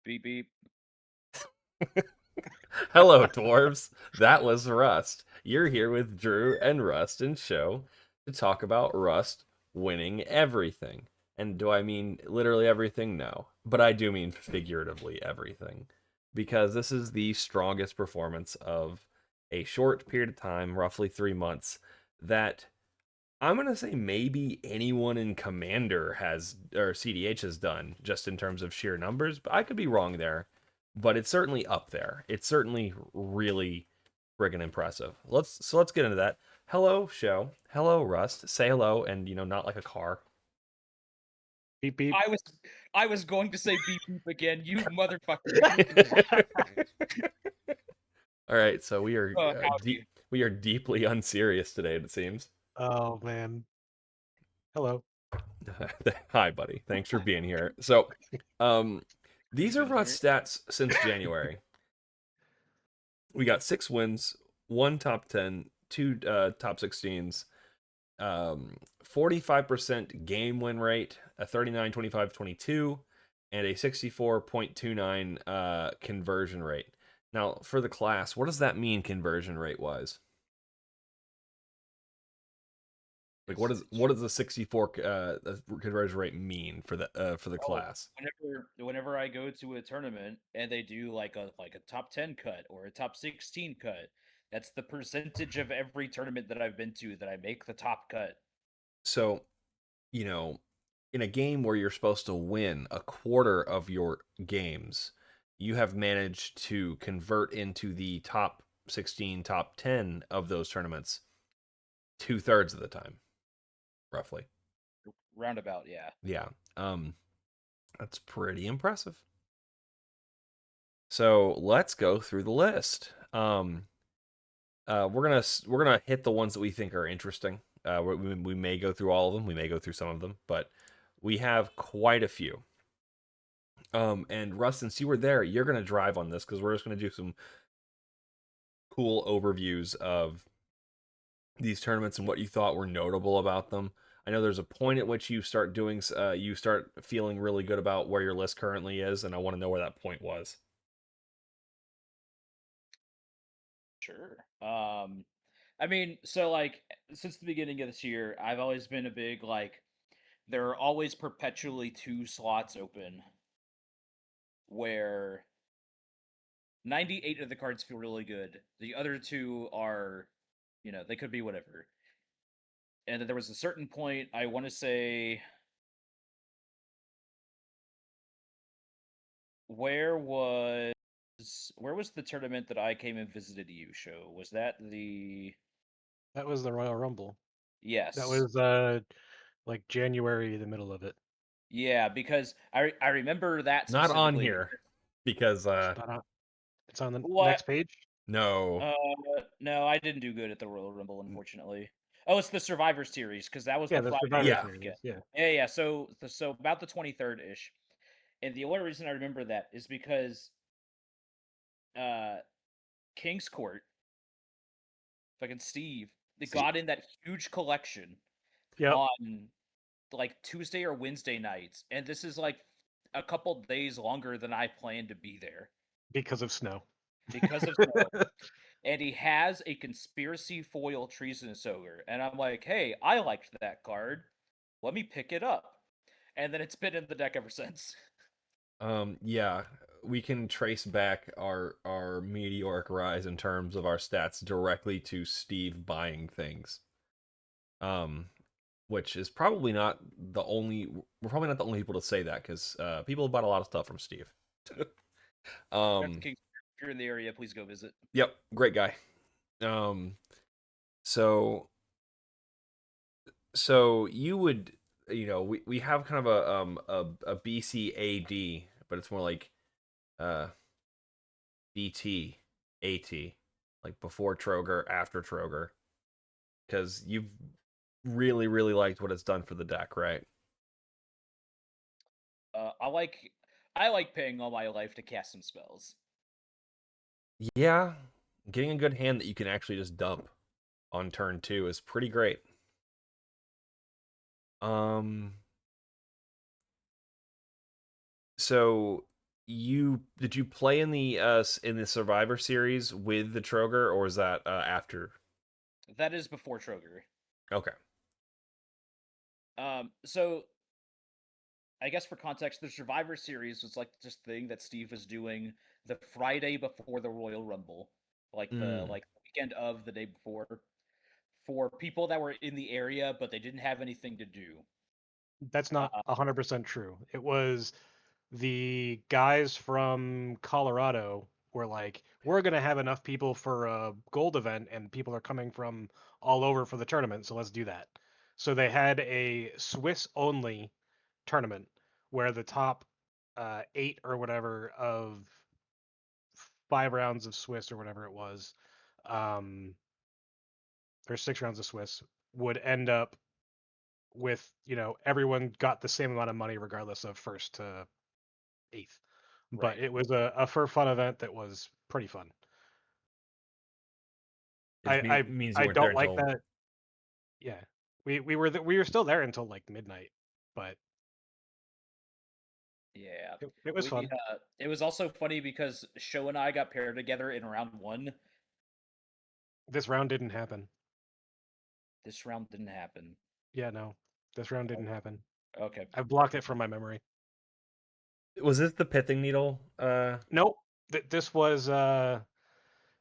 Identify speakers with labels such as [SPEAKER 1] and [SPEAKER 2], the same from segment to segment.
[SPEAKER 1] Beep beep.
[SPEAKER 2] Hello, dwarves. That was Rust. You're here with Drew and Rust and Show to talk about Rust winning everything. And do I mean literally everything? No. But I do mean figuratively everything. Because this is the strongest performance of a short period of time, roughly 3 months, that I'm going to say maybe anyone in Commander has, or cEDH has done, just in terms of sheer numbers. But I could be wrong there. But it's certainly up there. It's certainly really friggin' impressive. Let's get into that. Hello, Show. Hello, Rust. Say hello, and not like a car.
[SPEAKER 3] Beep beep.
[SPEAKER 1] I was going to say beep beep again, you motherfucker.
[SPEAKER 2] All right, so we are
[SPEAKER 1] Howdy.
[SPEAKER 2] we are deeply unserious today. It seems.
[SPEAKER 3] Oh man. Hello.
[SPEAKER 2] Hi, buddy. Thanks for being here. So, these are Rust stats since January. We got 6 wins, 1 top 10, 2 top 16s, 45% game win rate, a 39, 25, 22, and a 64.29 conversion rate. Now, for the class, what does that mean conversion rate wise? Like, what does the 64 conversion rate mean for the class?
[SPEAKER 1] Whenever I go to a tournament and they do like a top 10 cut or a top 16 cut, that's the percentage of every tournament that I've been to that I make the top cut.
[SPEAKER 2] So, in a game where you're supposed to win a quarter of your games, you have managed to convert into the top 16, top 10 of those tournaments 2/3 of the time, roughly.
[SPEAKER 1] Roundabout, yeah.
[SPEAKER 2] Yeah. That's pretty impressive. So let's go through the list. We're gonna hit the ones that we think are interesting. We may go through all of them. We may go through some of them, but we have quite a few. And Russ, since you were there, you're gonna drive on this because we're just gonna do some cool overviews of these tournaments and what you thought were notable about them. I know there's a point at which you start feeling really good about where your list currently is, and I want to know where that point was.
[SPEAKER 1] Sure. I mean, so like since the beginning of this year, I've always been a big there are always perpetually 2 slots open where 98 of the cards feel really good. The other 2 are, they could be whatever. And then there was a certain point, I want to say, where was the tournament that I came and visited you, Show? Was that the
[SPEAKER 3] That was the Royal Rumble.
[SPEAKER 1] Yes.
[SPEAKER 3] That was like January, the middle of it.
[SPEAKER 1] Yeah, because I remember that
[SPEAKER 2] Not on
[SPEAKER 1] specifically.
[SPEAKER 2] here because
[SPEAKER 3] It's on the
[SPEAKER 1] What?
[SPEAKER 3] next page.
[SPEAKER 2] no.
[SPEAKER 1] No, I didn't do good at the Royal Rumble, unfortunately. Oh, it's the Survivor Series because that was
[SPEAKER 3] Yeah,
[SPEAKER 1] the
[SPEAKER 3] the
[SPEAKER 1] Friday
[SPEAKER 3] Survivor
[SPEAKER 2] Yeah.
[SPEAKER 3] Series. Yeah.
[SPEAKER 1] Yeah. So about the 23rd ish, and the only reason I remember that is because King's Court, fucking Steve, they got in that huge collection
[SPEAKER 3] Yep.
[SPEAKER 1] on like Tuesday or Wednesday nights, and this is like a couple days longer than I planned to be there
[SPEAKER 3] Because of snow.
[SPEAKER 1] because of snow. And he has a conspiracy foil treasonous ogre, and I'm like, hey, I liked that card. Let me pick it up, and then it's been in the deck ever since.
[SPEAKER 2] Yeah, we can trace back our meteoric rise in terms of our stats directly to Steve buying things. Which is probably not the only we're probably not the only people to say that because people have bought a lot of stuff from Steve.
[SPEAKER 1] If you're in the area, please go visit.
[SPEAKER 2] Yep, great guy. So you would we have kind of a BCAD, but it's more like BT AT, like before Troger, after Troger, because you've really liked what it's done for the deck, right?
[SPEAKER 1] I like paying all my life to cast some spells.
[SPEAKER 2] Yeah, getting a good hand that you can actually just dump on turn 2 is pretty great. So did you play in the Survivor series with the Troger, or was that after?
[SPEAKER 1] That is before Troger.
[SPEAKER 2] Okay.
[SPEAKER 1] So I guess for context, the Survivor series was like this thing that Steve was doing the Friday before the Royal Rumble, like the weekend of the day before, for people that were in the area but they didn't have anything to do.
[SPEAKER 3] That's not 100% true. It was the guys from Colorado were like, we're going to have enough people for a gold event, and people are coming from all over for the tournament, so let's do that. So they had a Swiss only tournament where the top 8 or whatever of 5 rounds of Swiss or whatever it was, or 6 rounds of Swiss would end up with, everyone got the same amount of money regardless of first to 8th. But
[SPEAKER 1] Right.
[SPEAKER 3] it was a for fun event that was pretty fun.
[SPEAKER 2] Means you
[SPEAKER 3] I
[SPEAKER 2] weren't there
[SPEAKER 3] don't like
[SPEAKER 2] until...
[SPEAKER 3] that. Yeah, we were still there until like midnight, but
[SPEAKER 1] Yeah.
[SPEAKER 3] it was fun.
[SPEAKER 1] It was also funny because Sho and I got paired together in round 1.
[SPEAKER 3] This round didn't happen.
[SPEAKER 1] This round didn't happen.
[SPEAKER 3] Yeah, no, this round didn't happen.
[SPEAKER 1] Okay.
[SPEAKER 3] I've blocked it from my memory.
[SPEAKER 2] Was this the pithing needle?
[SPEAKER 3] Nope. This was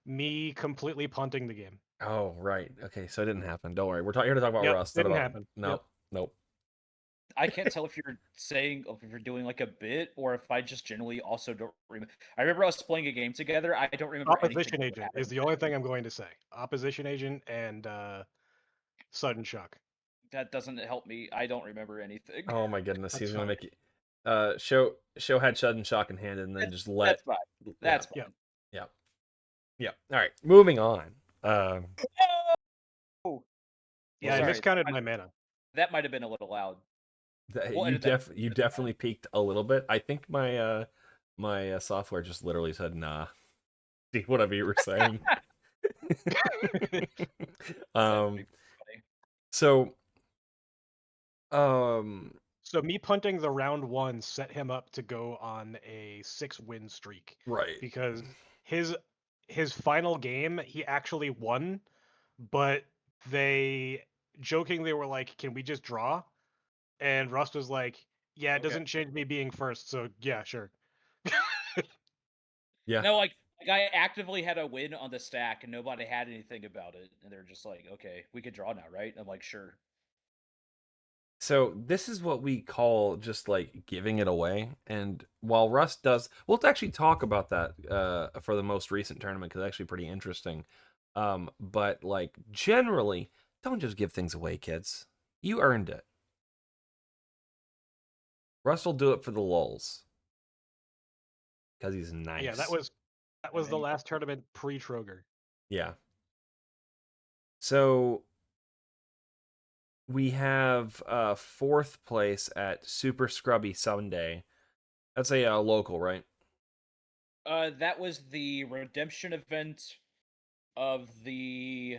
[SPEAKER 3] me completely punting the game.
[SPEAKER 2] Oh, right. Okay, so it didn't happen. Don't worry. We're here to talk about
[SPEAKER 3] Yep,
[SPEAKER 2] Rust.
[SPEAKER 3] didn't
[SPEAKER 2] Not about...
[SPEAKER 3] happen.
[SPEAKER 2] Nope. Nope.
[SPEAKER 1] I can't tell if you're doing like a bit or if I just generally also don't remember. I remember us playing a game together. I don't remember
[SPEAKER 3] Opposition
[SPEAKER 1] anything.
[SPEAKER 3] agent is the only thing I'm going to say. Opposition agent and sudden shock.
[SPEAKER 1] That doesn't help me. I don't remember anything.
[SPEAKER 2] Oh my goodness, he's
[SPEAKER 3] That's
[SPEAKER 2] gonna
[SPEAKER 3] fine.
[SPEAKER 2] make it. Show had Sudden Shock in hand, and then just let...
[SPEAKER 1] That's fine. That's fine.
[SPEAKER 2] Yeah. Yeah. All right. Moving on.
[SPEAKER 1] Oh,
[SPEAKER 3] Yeah, I
[SPEAKER 1] sorry.
[SPEAKER 3] miscounted my mana.
[SPEAKER 1] That might have been a little loud. We'll
[SPEAKER 2] You
[SPEAKER 1] edit that.
[SPEAKER 2] definitely peaked a little bit. I think my my software just literally said nah. See, whatever you were saying. So
[SPEAKER 3] So me punting the round 1 set him up to go on a 6-win streak.
[SPEAKER 2] right.
[SPEAKER 3] Because his final game he actually won, but they jokingly were like, "Can we just draw?" And Rust was like, "Yeah, it doesn't change me being first, so yeah, sure."
[SPEAKER 2] Yeah.
[SPEAKER 1] No, like I actively had a win on the stack and nobody had anything about it, and they're just like, "Okay, we could draw now, right?" I'm like, "Sure."
[SPEAKER 2] So this is what we call just like giving it away. And while Rust does, we'll actually talk about that for the most recent tournament because it's actually pretty interesting. But like generally, don't just give things away, kids. You earned it. Rust will do it for the lulz because he's nice.
[SPEAKER 3] Yeah, that was the last tournament pre-Troger.
[SPEAKER 2] Yeah. So we have 4th place at Super Scrubby Sunday. That's a local, right?
[SPEAKER 1] That was the redemption event of the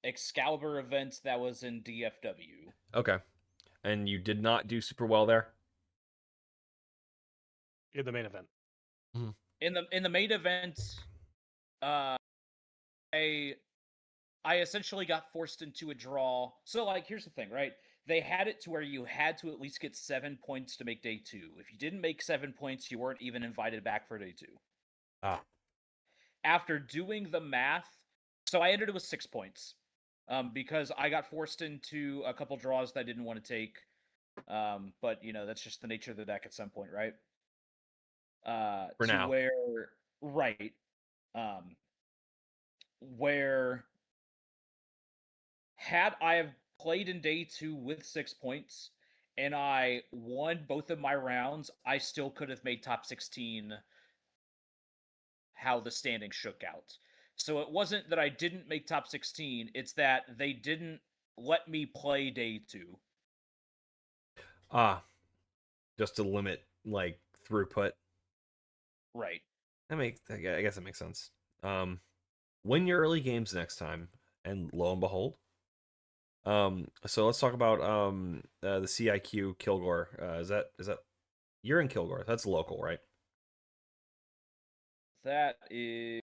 [SPEAKER 1] Excalibur event that was in DFW.
[SPEAKER 2] Okay. And you did not do super well there?
[SPEAKER 3] In the main event.
[SPEAKER 1] In the main event, I essentially got forced into a draw. So, like, here's the thing, right? They had it to where you had to at least get 7 points to make day 2. If you didn't make 7 points, you weren't even invited back for day 2. After doing the math, so I ended it with 6 points. Because I got forced into a couple draws that I didn't want to take. But, that's just the nature of the deck at some point, right?
[SPEAKER 2] For now.
[SPEAKER 1] Where had I have played in day 2 with 6 points and I won both of my rounds, I still could have made top 16 how the standings shook out. So it wasn't that I didn't make top 16, it's that they didn't let me play day 2.
[SPEAKER 2] Just to limit like throughput.
[SPEAKER 1] Right.
[SPEAKER 2] I guess that makes sense. Win your early games next time, and lo and behold. So let's talk about the CIQ Kilgore. Is that you're in Kilgore? That's local, right?
[SPEAKER 1] That is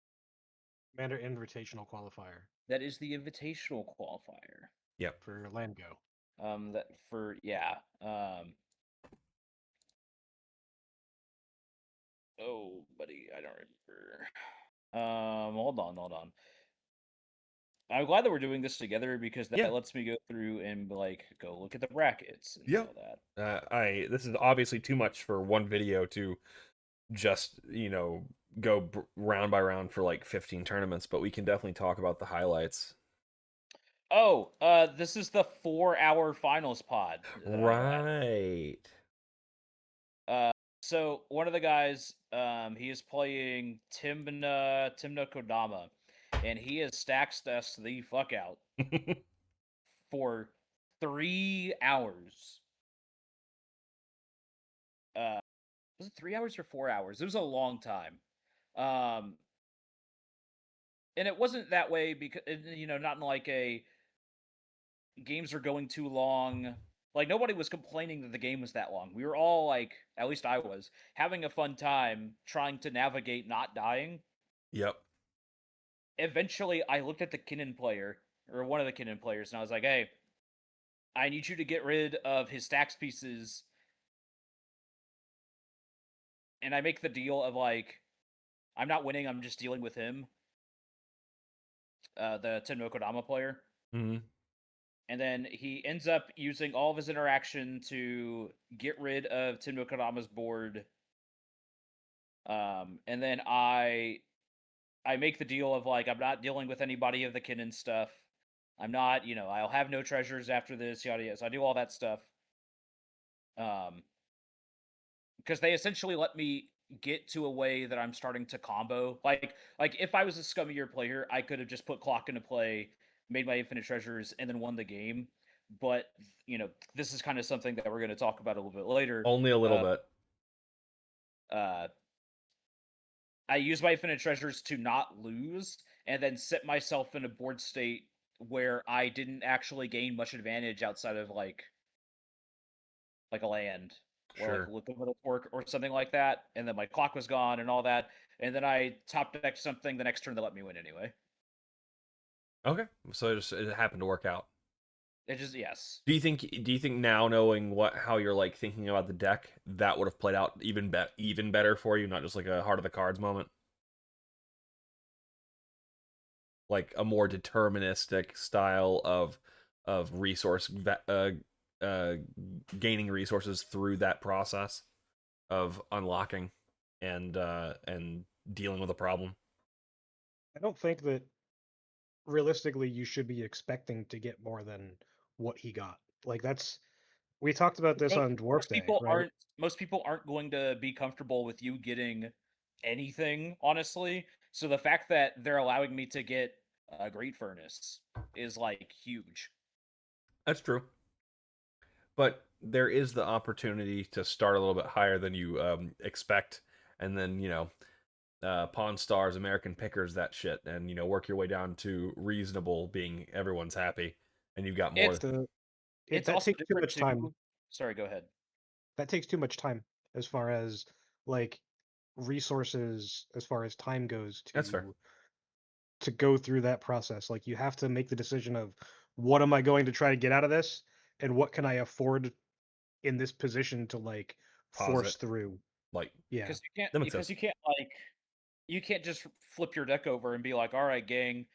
[SPEAKER 3] Commander Invitational Qualifier
[SPEAKER 1] the invitational qualifier.
[SPEAKER 2] Yep.
[SPEAKER 3] for Land Go.
[SPEAKER 1] That for yeah. Oh, buddy, I don't remember. Hold on. I'm glad that we're doing this together because that
[SPEAKER 2] Yeah.
[SPEAKER 1] lets me go through and like go look at the brackets and
[SPEAKER 2] Yeah.
[SPEAKER 1] all that.
[SPEAKER 2] This is obviously too much for one video to just go round by round for like 15 tournaments, but we can definitely talk about the highlights.
[SPEAKER 1] Oh, this is the 4-hour finals pod.
[SPEAKER 2] Right.
[SPEAKER 1] So one of the guys, he is playing Timna Kodama, and he has stacks us the fuck out for 3 hours. Was it 3 hours or 4 hours? It was a long time. And it wasn't that way because not in like a games are going too long. Like nobody was complaining that the game was that long. We were all like, at least I was, having a fun time trying to navigate not dying.
[SPEAKER 2] Yep.
[SPEAKER 1] Eventually, I looked at the Kinnan player, or one of the Kinnan players, and I was like, hey, I need you to get rid of his stacks pieces. And I make the deal of like, I'm not winning, I'm just dealing with him. The Tenmo Kodama player.
[SPEAKER 2] Mm-hmm.
[SPEAKER 1] And then he ends up using all of his interaction to get rid of Tenmo Kodama's board. And then I make the deal of like, I'm not dealing with anybody of the Kinnan stuff. I'm not, I'll have no treasures after this, yada yada. So I do all that stuff. Because they essentially let me get to a way that I'm starting to combo. Like if I was a scummier player, I could have just put clock into play, made my infinite treasures, and then won the game. But this is kind of something that we're going to talk about a little bit later.
[SPEAKER 2] Only a little bit.
[SPEAKER 1] I use my infinite treasures to not lose, and then set myself in a board state where I didn't actually gain much advantage outside of like a land. Or
[SPEAKER 2] Sure.
[SPEAKER 1] like look over the work or something like that, and then my clock was gone and all that, and then I top decked something the next turn that let me win anyway.
[SPEAKER 2] Okay, so it happened to work out.
[SPEAKER 1] It just yes.
[SPEAKER 2] Do you think now, knowing how you're like thinking about the deck, that would have played out even better for you, not just like a heart of the cards moment, like a more deterministic style of resource gaining resources through that process of unlocking and dealing with a problem?
[SPEAKER 3] I don't think that realistically you should be expecting to get more than what he got. Like we talked about this on Dwarf Day, right?
[SPEAKER 1] Most people aren't going to be comfortable with you getting anything, honestly. So the fact that they're allowing me to get a Great Furnace is like huge.
[SPEAKER 2] That's true. But there is the opportunity to start a little bit higher than you expect, and then Pawn Stars, American Pickers, that shit, and work your way down to reasonable, being everyone's happy, and you've got more.
[SPEAKER 1] It's
[SPEAKER 3] that
[SPEAKER 1] also
[SPEAKER 3] takes too much time.
[SPEAKER 1] Sorry, go ahead.
[SPEAKER 3] That takes too much time as far as like resources, as far as time goes
[SPEAKER 2] That's fair.
[SPEAKER 3] to go through that process. Like you have to make the decision of what am I going to try to get out of this, and what can I afford in this position to like force through.
[SPEAKER 2] Like,
[SPEAKER 3] yeah,
[SPEAKER 1] because you can't just flip your deck over and be like, all right, gang,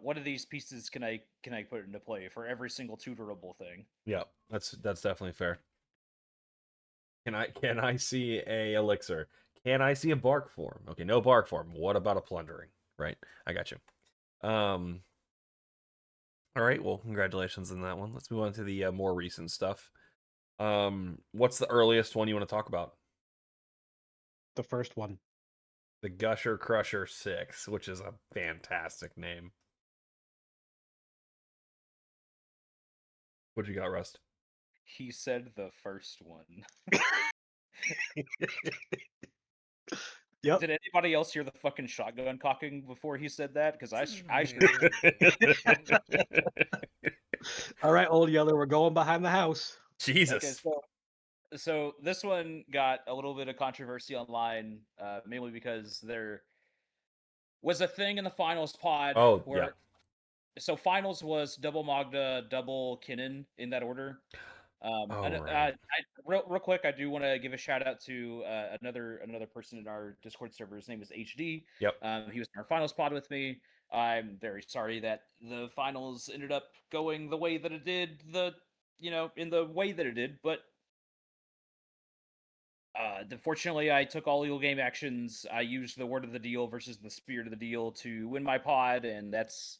[SPEAKER 1] what of these pieces can I put into play for every single tutorable thing?
[SPEAKER 2] Yeah, that's definitely fair. Can I see a elixir? Can I see a bark form? Okay, no bark form. What about a plundering? Right, I got you. All right, well, congratulations on that one. Let's move on to the more recent stuff. What's the earliest one you want to talk about?
[SPEAKER 3] the first one.
[SPEAKER 2] The Gusher Crusher 6, which is a fantastic name. What you got, Rust?
[SPEAKER 1] He said the first one.
[SPEAKER 3] Yep.
[SPEAKER 1] Did anybody else hear the fucking shotgun cocking before he said that? Because I
[SPEAKER 3] All right, Old Yeller, we're going behind the house.
[SPEAKER 2] Jesus.
[SPEAKER 1] Okay, so this one got a little bit of controversy online, mainly because they're was a thing in the finals pod
[SPEAKER 2] Oh,
[SPEAKER 1] where
[SPEAKER 2] yeah.
[SPEAKER 1] so finals was double Magda, double Kinnan in that order.
[SPEAKER 2] Oh,
[SPEAKER 1] And,
[SPEAKER 2] right.
[SPEAKER 1] real quick, I do want to give a shout out to another person in our Discord server. His name is HD.
[SPEAKER 2] Yep.
[SPEAKER 1] He was in our finals pod with me. I'm very sorry that the finals ended up going the way that it did. In the way that it did, but fortunately, I took all legal game actions. I used the word of the deal versus the spirit of the deal to win my pod, and it's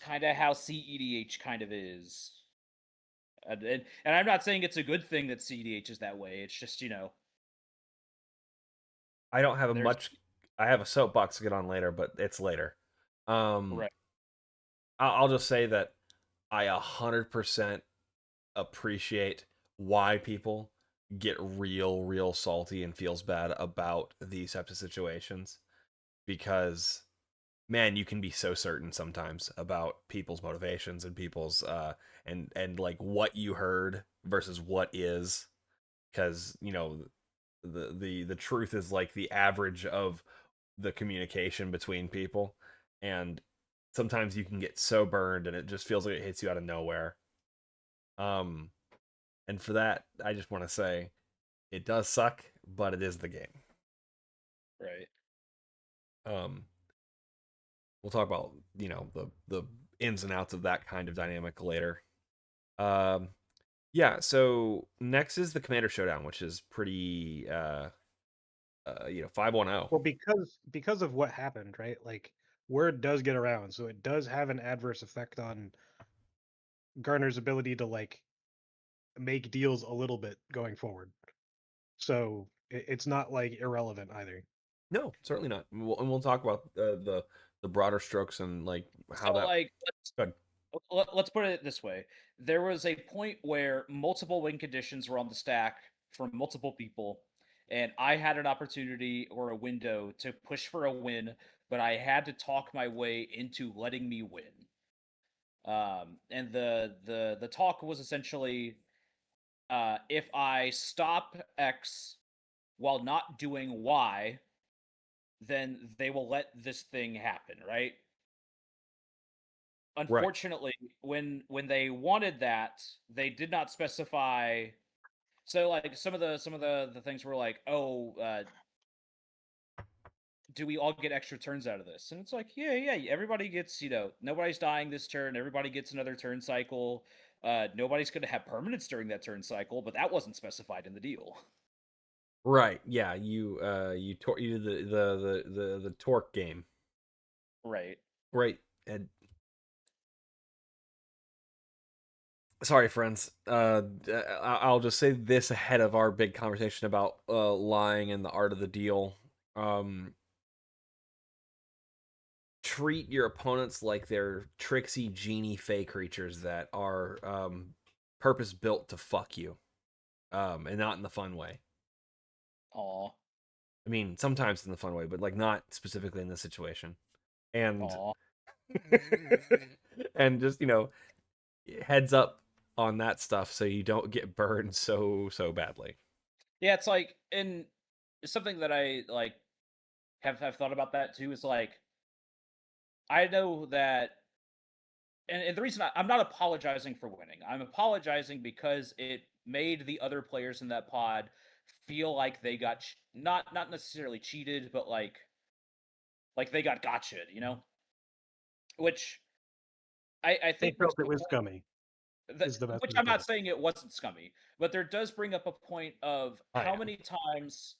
[SPEAKER 1] kind of how cEDH kind of is. And I'm not saying it's a good thing that cEDH is that way. It's just
[SPEAKER 2] I don't have
[SPEAKER 1] there's
[SPEAKER 2] I have a soapbox to get on later, but it's later.
[SPEAKER 1] right,
[SPEAKER 2] I'll just say that I 100% appreciate why people get real salty and feels bad about these types of situations, because man, you can be so certain sometimes about people's motivations and people's and like what you heard versus what is, because the truth is like the average of the communication between people, and sometimes you can get so burned and it just feels like it hits you out of nowhere. um and for that, I just want to say it does suck, but it is the game.
[SPEAKER 1] right.
[SPEAKER 2] um we'll talk about the ins and outs of that kind of dynamic later. um yeah, so next is the Commander Showdown, which is pretty 510.
[SPEAKER 3] Well, because of what happened, right? Like word does get around, so it does have an adverse effect on Garner's ability to like make deals a little bit going forward. So it's not like irrelevant either.
[SPEAKER 2] No, certainly not. And we'll talk about the broader strokes and like how
[SPEAKER 1] So
[SPEAKER 2] that.
[SPEAKER 1] like
[SPEAKER 2] Good.
[SPEAKER 1] let's put it this way: there was a point where multiple win conditions were on the stack from multiple people, and I had an opportunity or a window to push for a win, but I had to talk my way into letting me win. And the talk was essentially, if I stop X while not doing Y, then they will let this thing happen, right?
[SPEAKER 2] Right.
[SPEAKER 1] Unfortunately, when they wanted that, they did not specify. So like some of the things were like, oh, do we all get extra turns out of this? And it's like, yeah, everybody gets, nobody's dying this turn. Everybody gets another turn cycle. Nobody's going to have permanence during that turn cycle, but that wasn't specified in the deal.
[SPEAKER 2] Right. Yeah. You did the torque game.
[SPEAKER 1] Right.
[SPEAKER 2] Right. And sorry, friends. I'll just say this ahead of our big conversation about lying and the art of the deal. Treat your opponents like they're tricksy genie fey creatures that are purpose built to fuck you, and not in the fun way.
[SPEAKER 1] Aw.
[SPEAKER 2] I mean, sometimes in the fun way, but like not specifically in this situation. And
[SPEAKER 1] Aw.
[SPEAKER 2] and just heads up on that stuff so you don't get burned so badly.
[SPEAKER 1] Yeah, it's like, and something that I like have thought about that too is like, I know that, and the reason I'm not apologizing for winning, I'm apologizing because it made the other players in that pod feel like they got not necessarily cheated, but like they got gotcha'd, Which I
[SPEAKER 3] They
[SPEAKER 1] think brings
[SPEAKER 3] felt
[SPEAKER 1] up
[SPEAKER 3] it
[SPEAKER 1] a
[SPEAKER 3] was
[SPEAKER 1] point
[SPEAKER 3] scummy,
[SPEAKER 1] that,
[SPEAKER 3] is the best
[SPEAKER 1] which
[SPEAKER 3] way to
[SPEAKER 1] I'm
[SPEAKER 3] put
[SPEAKER 1] not
[SPEAKER 3] it.
[SPEAKER 1] saying it wasn't scummy, but there does bring up a point of
[SPEAKER 3] I
[SPEAKER 1] how
[SPEAKER 3] am.
[SPEAKER 1] many times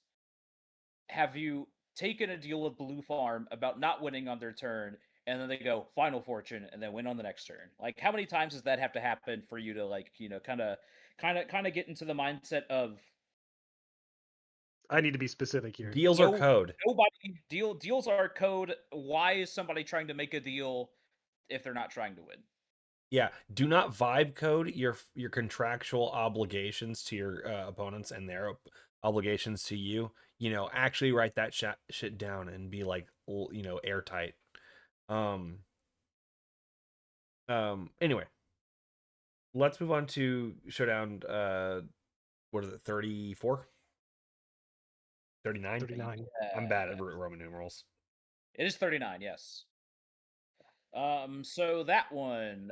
[SPEAKER 1] have you taken a deal with Blue Farm about not winning on their turn, and then they go Final Fortune and then win on the next turn? Like, how many times does that have to happen for you to like, kind of get into the mindset of
[SPEAKER 3] I need to be specific here.
[SPEAKER 2] Deals are
[SPEAKER 1] no,
[SPEAKER 2] code.
[SPEAKER 1] deals are code. Why is somebody trying to make a deal if they're not trying to win?
[SPEAKER 2] Yeah, do not vibe code your contractual obligations to your opponents and their obligations to you. Actually write that shit down and be like, airtight. Um. Anyway, let's move on to Showdown. What is it? 34? 39?
[SPEAKER 3] 39.
[SPEAKER 2] I'm bad at
[SPEAKER 1] Yeah.
[SPEAKER 2] Roman numerals.
[SPEAKER 1] It is 39, yes. So that one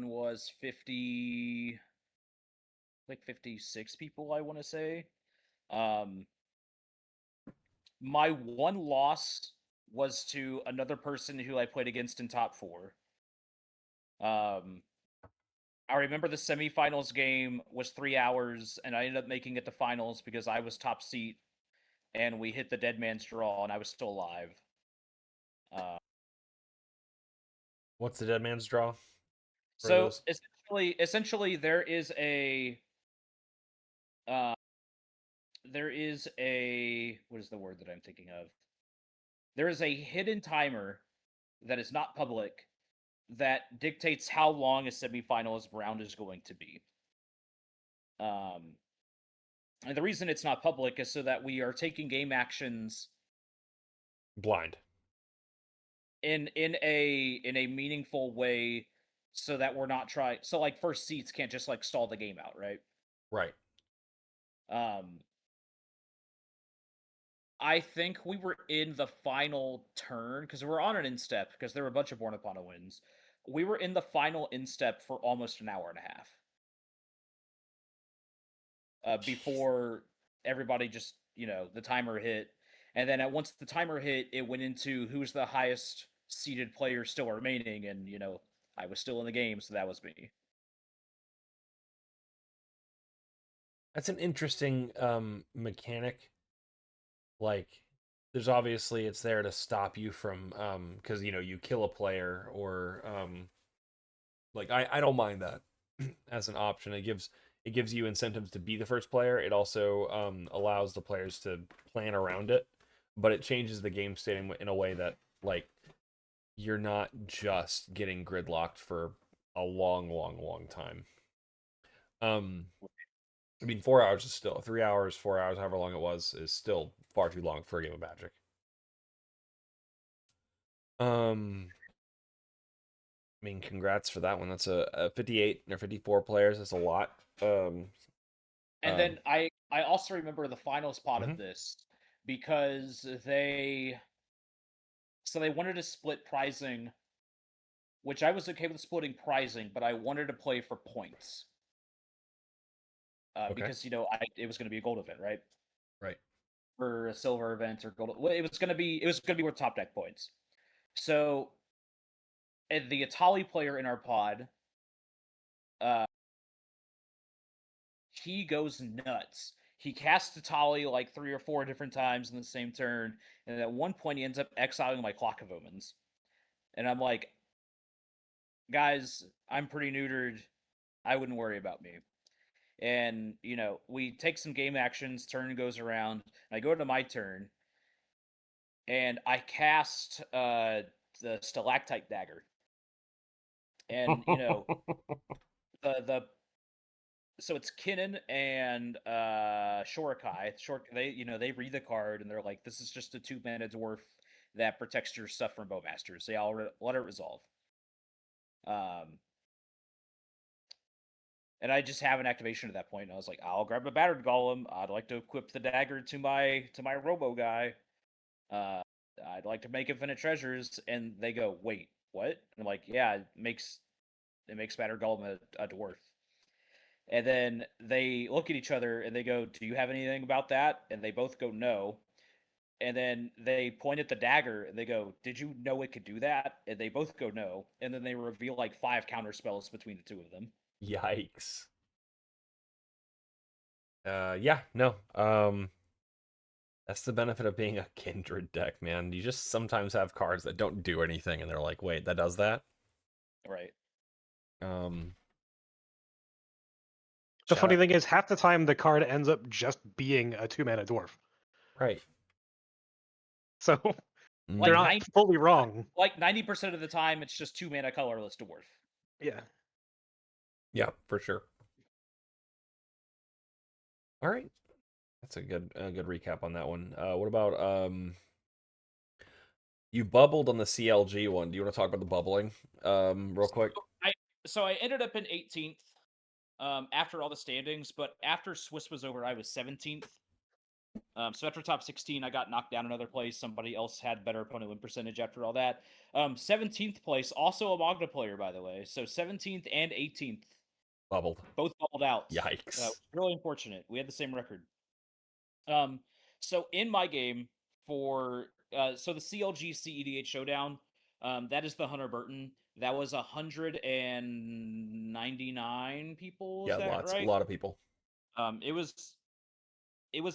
[SPEAKER 1] was 50, like 56 people, I want to say. My one loss was to another person who I played against in top 4. I remember the semifinals game was 3 hours, and I ended up making it to finals because I was top seat, and we hit the dead man's draw, and I was still alive.
[SPEAKER 2] What's the dead man's draw?
[SPEAKER 1] So essentially, there is a what is the word that I'm thinking of? There is a hidden timer that is not public that dictates how long a semifinals round is going to be. And the reason it's not public is so that we are taking game actions
[SPEAKER 2] blind
[SPEAKER 1] in a meaningful way, so that we're not trying. So like first seats can't just like stall the game out, right?
[SPEAKER 2] Right.
[SPEAKER 1] I think we were in the final turn because we're on an instep because there were a bunch of Born Upon a wins. We were in the final instep for almost an hour and a half before everybody just, the timer hit. And then once the timer hit, it went into who's the highest seeded player still remaining. And, I was still in the game, so that was me.
[SPEAKER 2] That's an interesting mechanic. Like, there's obviously it's there to stop you from because you kill a player or like I don't mind that as an option. It gives you incentives to be the first player. It also allows the players to plan around it, but it changes the game state in a way that like you're not just getting gridlocked for a long time. I mean, 4 hours is still 3 hours, 4 hours, however long it was, is still far too long for a game of Magic. I mean, congrats for that one. That's a 58 or 54 players. That's a lot.
[SPEAKER 1] And then I also remember the final spot of this because they wanted to split prizing, which I was okay with splitting prizing, but I wanted to play for points.
[SPEAKER 2] Okay.
[SPEAKER 1] Because it was going to be a gold event, right?
[SPEAKER 2] Right.
[SPEAKER 1] For a silver event or gold, well, it was going to be worth top deck points. So, and the Atali player in our pod, he goes nuts. He casts Atali like 3 or 4 different times in the same turn, and at one point he ends up exiling my Clock of Omens. And I'm like, guys, I'm pretty neutered. I wouldn't worry about me. And, we take some game actions, turn goes around, and I go to my turn, and I cast the Stalactite Dagger. And, so it's Kinnan and Shodokan. They read the card, and they're like, this is just a 2-mana dwarf that protects your stuff from Bowmasters. So I'll let it resolve. And I just have an activation at that point. And I was like, I'll grab a Battered Golem. I'd like to equip the dagger to my Robo guy. I'd like to make infinite treasures. And they go, wait, what? And I'm like, yeah, it makes Battered Golem a dwarf. And then they look at each other and they go, do you have anything about that? And they both go, no. And then they point at the dagger and they go, did you know it could do that? And they both go, no. And then they reveal like 5 counter spells between the two of them.
[SPEAKER 2] Yikes. Yeah, no. That's the benefit of being a Kindred deck, man. You just sometimes have cards that don't do anything, and they're like, wait, that does that?
[SPEAKER 1] Right.
[SPEAKER 3] The funny thing is, half the time the card ends up just being a 2-mana dwarf.
[SPEAKER 2] Right.
[SPEAKER 3] So they're not fully wrong.
[SPEAKER 1] Like 90% of the time, it's just 2-mana colorless dwarf.
[SPEAKER 3] Yeah.
[SPEAKER 2] Yeah, for sure. All right. That's a good recap on that one. What about you bubbled on the CLG one. Do you want to talk about the bubbling real quick?
[SPEAKER 1] So I ended up in 18th after all the standings, but after Swiss was over, I was 17th. Spectra top 16, I got knocked down another place. Somebody else had better opponent win percentage after all that. 17th place, also a Magda player, by the way. So 17th and 18th.
[SPEAKER 2] Bubbled.
[SPEAKER 1] Both bubbled out.
[SPEAKER 2] Yikes.
[SPEAKER 1] Really unfortunate. We had the same record. So in my game for so the CLG cEDH showdown, that is the Hunter Burton. That was 199 people. Is that
[SPEAKER 2] lots,
[SPEAKER 1] right?
[SPEAKER 2] a lot of people.
[SPEAKER 1] It was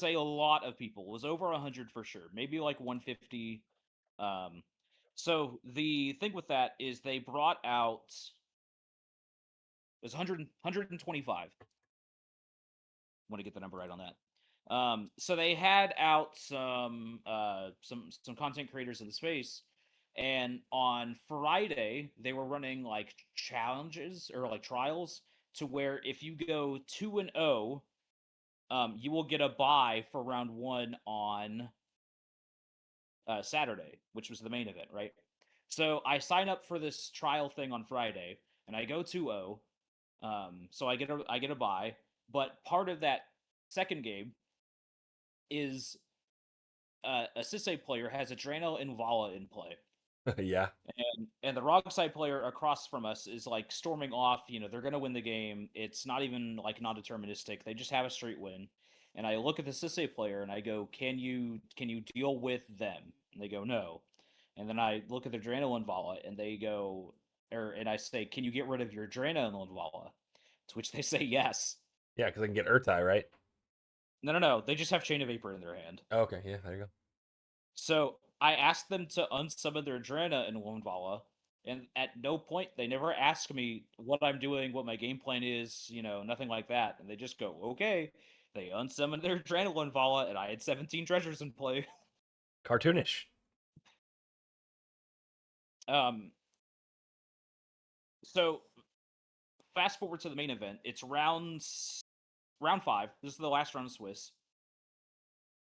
[SPEAKER 1] a lot of people. It was over 100 for sure. Maybe like 150. So the thing with that is they brought out it was 125. Want to get the number right on that. So they had out some content creators in the space, and on Friday they were running like challenges or like trials to where if you go 2-0, you will get a bye for round 1 on Saturday, which was the main event, right? So I sign up for this trial thing on Friday, and I go 2-0. So I get a bye, but part of that second game is a Sisse player has Adreno and Vala in play.
[SPEAKER 2] Yeah.
[SPEAKER 1] And the wrong side player across from us is like storming off, they're gonna win the game. It's not even like non-deterministic. They just have a straight win. And I look at the Sisse player and I go, Can you deal with them? And they go, No. And then I look at the Drano and Vala and they go, and I say, Can you get rid of your Drano and Vala? To which they say yes.
[SPEAKER 2] Yeah, because I can get Urtai, right?
[SPEAKER 1] No. They just have Chain of Vapor in their hand.
[SPEAKER 2] Okay, yeah, there you go.
[SPEAKER 1] So I asked them to unsummon their Drana and Vala, and at no point they never ask me what I'm doing, what my game plan is, nothing like that. And they just go, okay. They unsummon their Drana and Vala, and I had 17 treasures in play.
[SPEAKER 2] Cartoonish.
[SPEAKER 1] So fast forward to the main event. It's round 5. This is the last round of Swiss.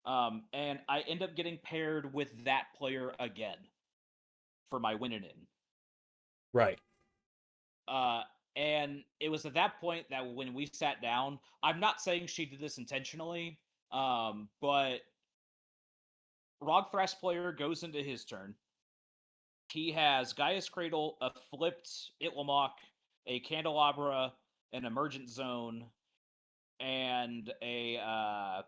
[SPEAKER 1] And I end up getting paired with that player again for my win and in.
[SPEAKER 2] Right.
[SPEAKER 1] And it was at that point that when we sat down, I'm not saying she did this intentionally, but Rogthras player goes into his turn. He has Gaia's Cradle, a flipped Itlamok, a Candelabra, an Emergent Zone, and a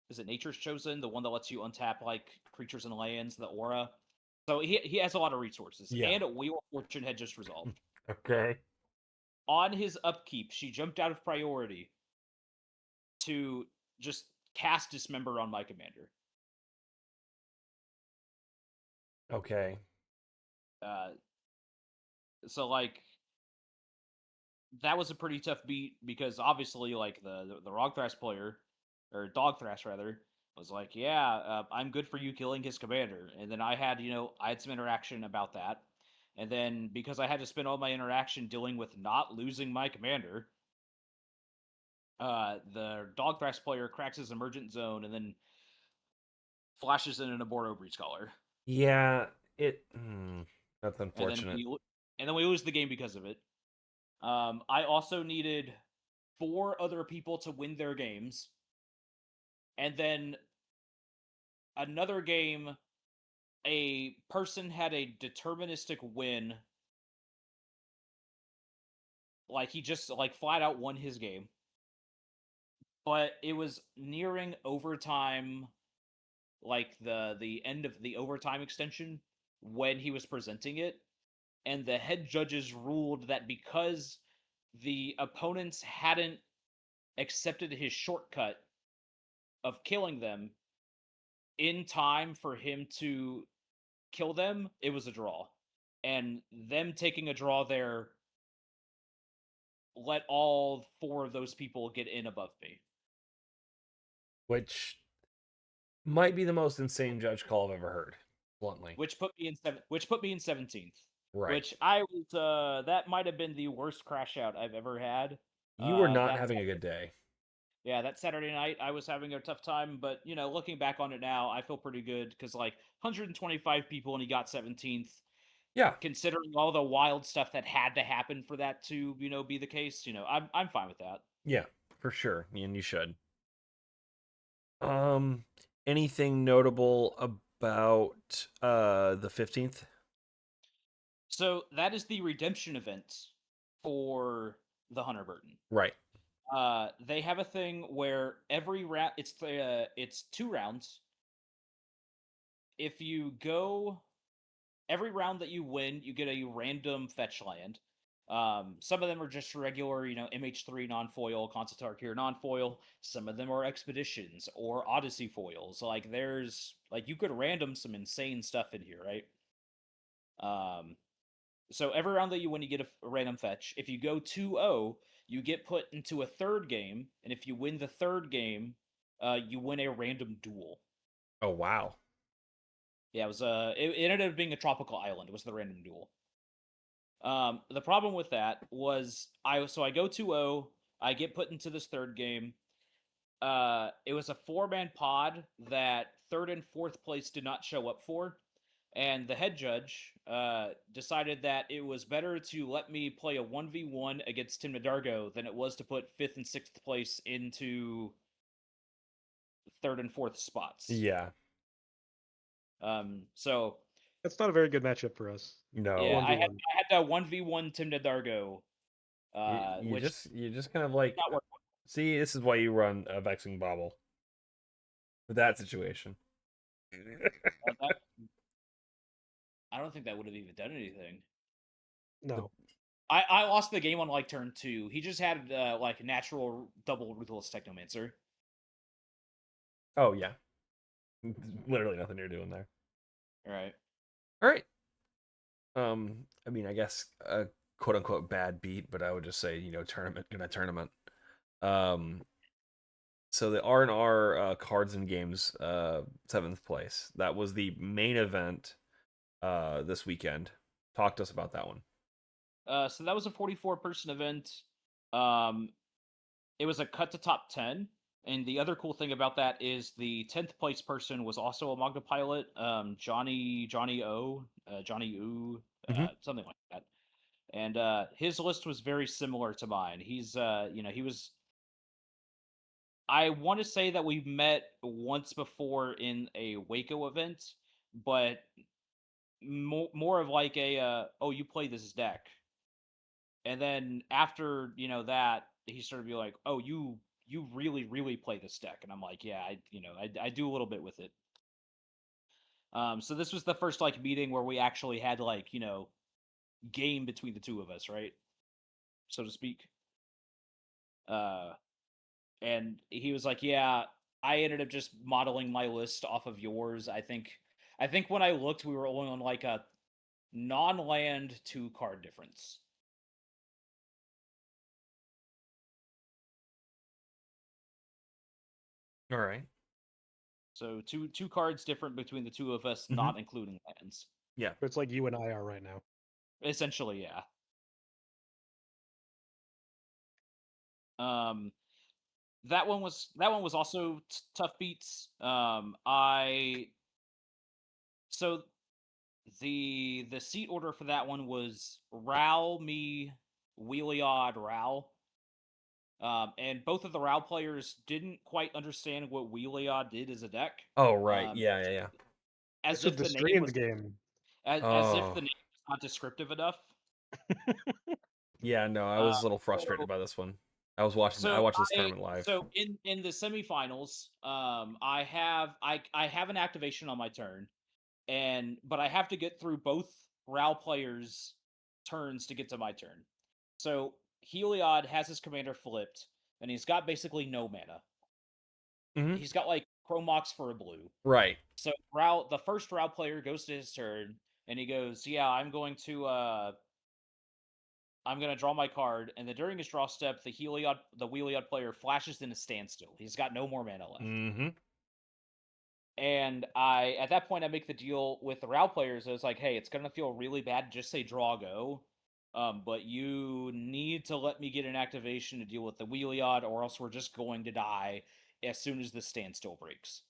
[SPEAKER 1] is it Nature's Chosen, the one that lets you untap like creatures and lands, the aura. So he has a lot of resources, and Wheel of Fortune had just resolved.
[SPEAKER 2] Okay.
[SPEAKER 1] On his upkeep, she jumped out of priority to just cast Dismember on my commander.
[SPEAKER 2] Okay.
[SPEAKER 1] So like that was a pretty tough beat because obviously like the Rogthras player or Dogthras rather was like, yeah, I'm good for you killing his commander, and then I had some interaction about that. And then because I had to spend all my interaction dealing with not losing my commander, the Dogthras player cracks his Emergent Zone and then flashes in an Aboro Breach Collar.
[SPEAKER 2] Yeah, that's unfortunate.
[SPEAKER 1] And then we lose the game because of it. I also needed 4 other people to win their games. And then another game, a person had a deterministic win. Like he just like flat out won his game. But it was nearing overtime, like the end of the overtime extension when he was presenting it. And the head judges ruled that because the opponents hadn't accepted his shortcut of killing them in time for him to kill them, it was a draw. And them taking a draw there let all 4 of those people get in above me.
[SPEAKER 2] Which might be the most insane judge call I've ever heard, bluntly.
[SPEAKER 1] Which put me in 17th.
[SPEAKER 2] Right.
[SPEAKER 1] Which I was that might have been the worst crash out I've ever had.
[SPEAKER 2] You were not having a good day.
[SPEAKER 1] Yeah, that Saturday night I was having a tough time, but looking back on it now, I feel pretty good because like 125 people and he got 17th.
[SPEAKER 2] Yeah.
[SPEAKER 1] Considering all the wild stuff that had to happen for that to, be the case, I'm fine with that.
[SPEAKER 2] Yeah, for sure. And you should. Anything notable about the 15th?
[SPEAKER 1] So that is the redemption event for the Hunter Burden.
[SPEAKER 2] Right.
[SPEAKER 1] They have a thing where every round it's 2 rounds. If you go every round that you win, you get a random fetch land. Some of them are just regular, MH3 non-foil, Consultar non-foil. Some of them are expeditions or Odyssey foils. Like you could random some insane stuff in here, right? So every round that you win, you get a random fetch. If you go 2-0, you get put into a third game, and if you win the third game, you win a random duel.
[SPEAKER 2] Oh wow.
[SPEAKER 1] Yeah, it ended up being a tropical island. It was the random duel. The problem with that was I go 2-0, I get put into this third game. It was a 4-man pod that third and fourth place did not show up for. And the head judge decided that it was better to let me play a 1v1 against Tim Nadargo than it was to put 5th and 6th place into 3rd and 4th spots.
[SPEAKER 2] Yeah.
[SPEAKER 1] So
[SPEAKER 3] That's not a very good matchup for us.
[SPEAKER 2] No.
[SPEAKER 1] yeah,
[SPEAKER 3] 1v1.
[SPEAKER 1] I had to 1v1 Tim Nadargo.
[SPEAKER 2] You
[SPEAKER 1] which
[SPEAKER 2] just kind of like
[SPEAKER 1] not work.
[SPEAKER 2] see. This is why you run a vexing bobble. For that situation.
[SPEAKER 1] I don't think that would have even done anything.
[SPEAKER 3] No.
[SPEAKER 1] I lost the game on like turn 2. He just had like natural double ruthless technomancer.
[SPEAKER 2] Oh yeah. Literally nothing you're doing there.
[SPEAKER 1] All
[SPEAKER 2] right. I mean, I guess a quote unquote bad beat, but I would just say, tournament gonna tournament. So the R&R cards and games 7th place. That was the main event this weekend. Talk to us about that one.
[SPEAKER 1] So that was a 44-person event. It was a cut to top 10. And the other cool thing about that is the 10th place person was also a Magda pilot, Johnny O, something like that. And his list was very similar to mine. He's, he was. I want to say that we met once before in a Waco event, but more of like a, oh, you play this deck. And then after, that, he started to be like, oh, you really, really play this deck. And I'm like, yeah, I do a little bit with it. So this was the first like meeting where we actually had like, game between the two of us, right? So to speak. And he was like, yeah, I ended up just modeling my list off of yours. I think when I looked, we were only on like a non-land 2-card difference.
[SPEAKER 2] All right.
[SPEAKER 1] So two cards different between the two of us, not including lands.
[SPEAKER 2] Yeah.
[SPEAKER 3] It's like you and I are right now.
[SPEAKER 1] Essentially, yeah. That one was also tough beats. So the seat order for that one was Ral, me, Wheeliod, Ral. And both of the Ral players didn't quite understand what Wheeliod did as a deck.
[SPEAKER 2] Oh right. Yeah.
[SPEAKER 1] As
[SPEAKER 3] This
[SPEAKER 1] if
[SPEAKER 3] is
[SPEAKER 1] the
[SPEAKER 3] the
[SPEAKER 1] name
[SPEAKER 3] Strange
[SPEAKER 1] was
[SPEAKER 3] game.
[SPEAKER 1] as if the name was not descriptive enough.
[SPEAKER 2] Yeah, no, I was a little frustrated by this one. I watched this tournament live.
[SPEAKER 1] So in the semifinals, I have an activation on my turn, but I have to get through both Ral players' turns to get to my turn. So Heliod has his commander flipped, and he's got basically no mana. He's got like Chromox for a blue.
[SPEAKER 2] Right.
[SPEAKER 1] So the first Ral player goes to his turn, and he goes, "Yeah, I'm going to draw my card," and then during his draw step, the Wheeliod player flashes in a standstill. He's got no more mana left. And at that point, I make the deal with the Ral players. I was like, hey, it's going to feel really bad to just say draw go, but you need to let me get an activation to deal with the Wheeliod, or else we're just going to die as soon as the standstill breaks.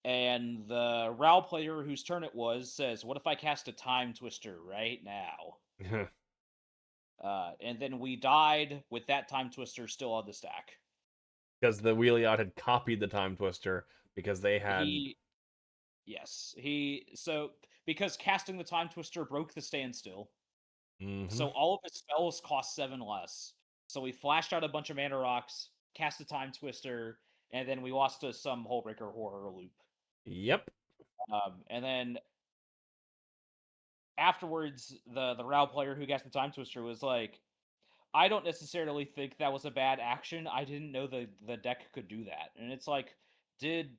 [SPEAKER 1] And the Ral player whose turn it was says, what if I cast a Time Twister right now? And then we died with that Time Twister still on the stack.
[SPEAKER 2] Because the Wheeliot had copied the Time Twister because they had.
[SPEAKER 1] Because casting the Time Twister broke the standstill,
[SPEAKER 2] Mhm.
[SPEAKER 1] so all of his spells cost 7 less. So we flashed out a bunch of mana rocks, cast the Time Twister, and then we lost to some Hullbreaker horror loop.
[SPEAKER 2] Yep.
[SPEAKER 1] And then afterwards, the Rao player who cast the Time Twister was like, I don't necessarily think that was a bad action. I didn't know the deck could do that. And it's like, did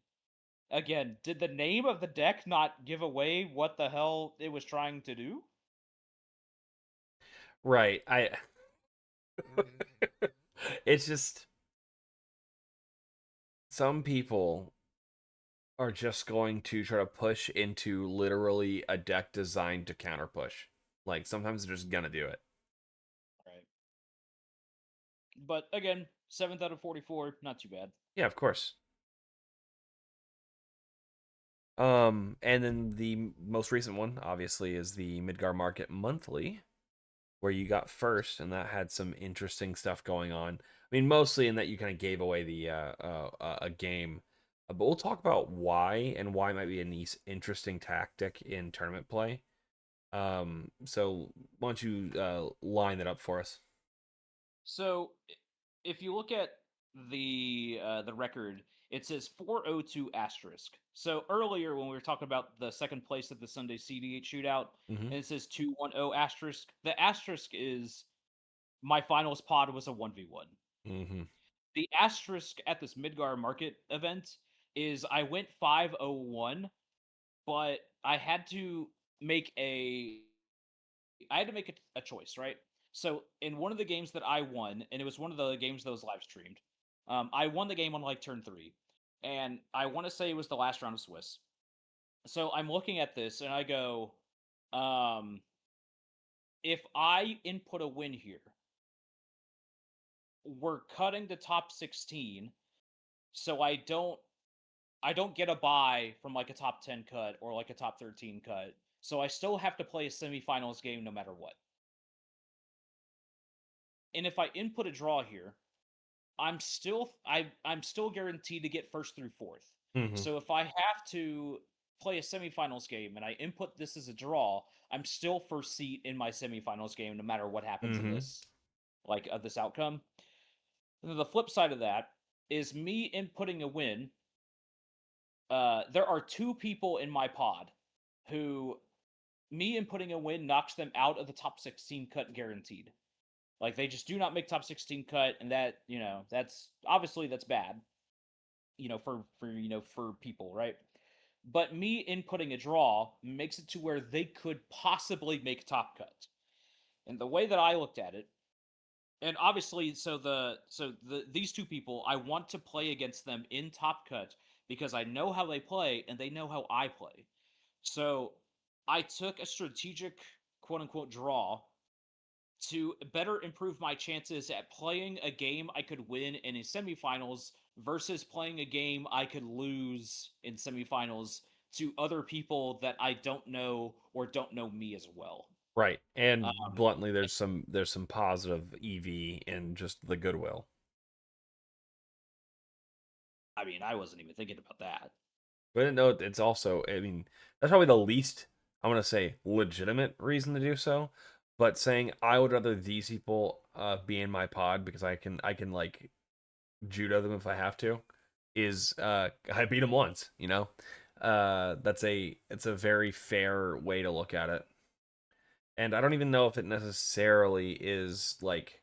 [SPEAKER 1] the name of the deck not give away what the hell it was trying to do?
[SPEAKER 2] Right. It's just some people are just going to try to push into literally a deck designed to counter push. Like sometimes they're just gonna do it.
[SPEAKER 1] Right. But again, 7th out of 44, not too bad.
[SPEAKER 2] Yeah, of course. And then the most recent one, obviously, is the Midgar Market Monthly, where you got first, and that had some interesting stuff going on. I mean, mostly in that you kind of gave away the a game, but we'll talk about why and why might be an interesting tactic in tournament play. So why don't you line that up for us?
[SPEAKER 1] So if you look at the record, it says 402 asterisk. So earlier when we were talking about the second place at the Sunday cEDH shootout,
[SPEAKER 2] Mm-hmm.
[SPEAKER 1] and it says 210 asterisk, the asterisk is my finals pod was a 1v1.
[SPEAKER 2] Mm-hmm.
[SPEAKER 1] The asterisk at this Midgar Market event is I went 501, but I had to make a choice, right? So in one of the games that I won, and it was one of the games that was live streamed, I won the game on like turn 3, and I want to say it was the last round of Swiss. So I'm looking at this and I go, if I input a win here, we're cutting the top 16, so I don't get a bye from like a top 10 cut or like a top 13 cut. So I still have to play a semifinals game no matter what. And if I input a draw here, I'm still guaranteed to get first through fourth.
[SPEAKER 2] Mm-hmm.
[SPEAKER 1] So if I have to play a semifinals game and I input this as a draw, I'm still first seat in my semifinals game no matter what happens in this this outcome. And then the flip side of that is me inputting a win. There are 2 people in my pod who me inputting a win knocks them out of the top 16 cut guaranteed. Like they just do not make top 16 cut, and that, that's obviously that's bad. For people, right? But me inputting a draw makes it to where they could possibly make top cut. And the way that I looked at it, and obviously, these 2 people, I want to play against them in top cut because I know how they play and they know how I play. So I took a strategic quote unquote draw to better improve my chances at playing a game I could win in a semifinals versus playing a game I could lose in semifinals to other people that I don't know or don't know me as well.
[SPEAKER 2] Right. And bluntly, there's some positive EV in just the goodwill.
[SPEAKER 1] I mean, I wasn't even thinking about that.
[SPEAKER 2] But no, it's also, I mean, that's probably the least, I want to say, legitimate reason to do so. But saying I would rather these people be in my pod because I can like judo them if I have to is I beat them once, you know. It's a very fair way to look at it. And I don't even know if it necessarily is like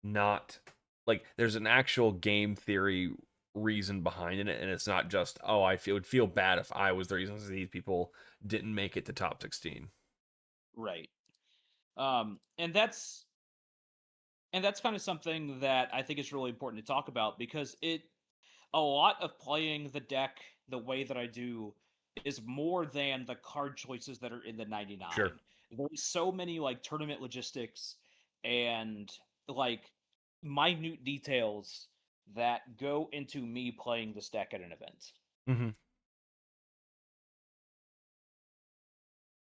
[SPEAKER 2] not like there's an actual game theory reason behind it, and it's not just would feel bad if I was the reason these people didn't make it to top 16.
[SPEAKER 1] Right. And that's kind of something that I think is really important to talk about because a lot of playing the deck the way that I do is more than the card choices that are in the 99.
[SPEAKER 2] Sure.
[SPEAKER 1] There's so many like tournament logistics and like minute details that go into me playing this deck at an event.
[SPEAKER 2] Mm-hmm.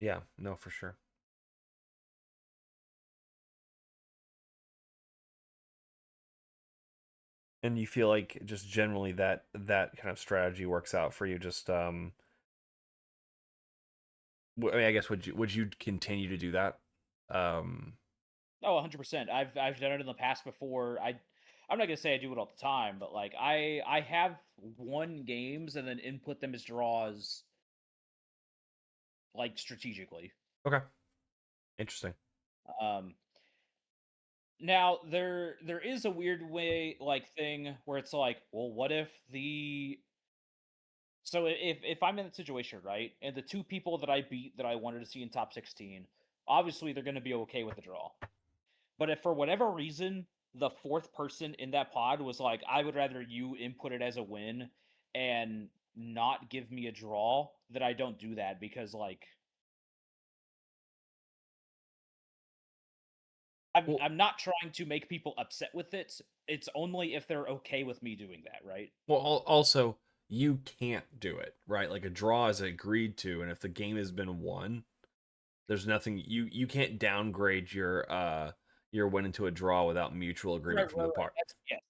[SPEAKER 2] Yeah, no, for sure. And you feel like just generally that kind of strategy works out for you. Just I mean, I guess would you continue to do that? Um,
[SPEAKER 1] Oh, 100%. I've done it in the past before. I'm not gonna say I do it all the time, but like I have won games and then input them as draws, like strategically.
[SPEAKER 2] okay, interesting.
[SPEAKER 1] Um, Now there is a weird way like thing where it's like, well, what if the so if I'm in that situation, right, and the two people that I beat that I wanted to see in top 16, obviously they're going to be okay with the draw. But if for whatever reason the fourth person in that pod was like, I would rather you input it as a win and not give me a draw, that I don't do that because like I'm
[SPEAKER 2] Well,
[SPEAKER 1] I'm not trying to make people upset with it. It's only if they're okay with me doing that, right?
[SPEAKER 2] also you can't do it, right? Like a draw is agreed to, and if the game has been won, there's nothing you can't downgrade your win into a draw without mutual
[SPEAKER 1] Right,
[SPEAKER 2] agreement from
[SPEAKER 1] right,
[SPEAKER 2] the
[SPEAKER 1] right.
[SPEAKER 2] part.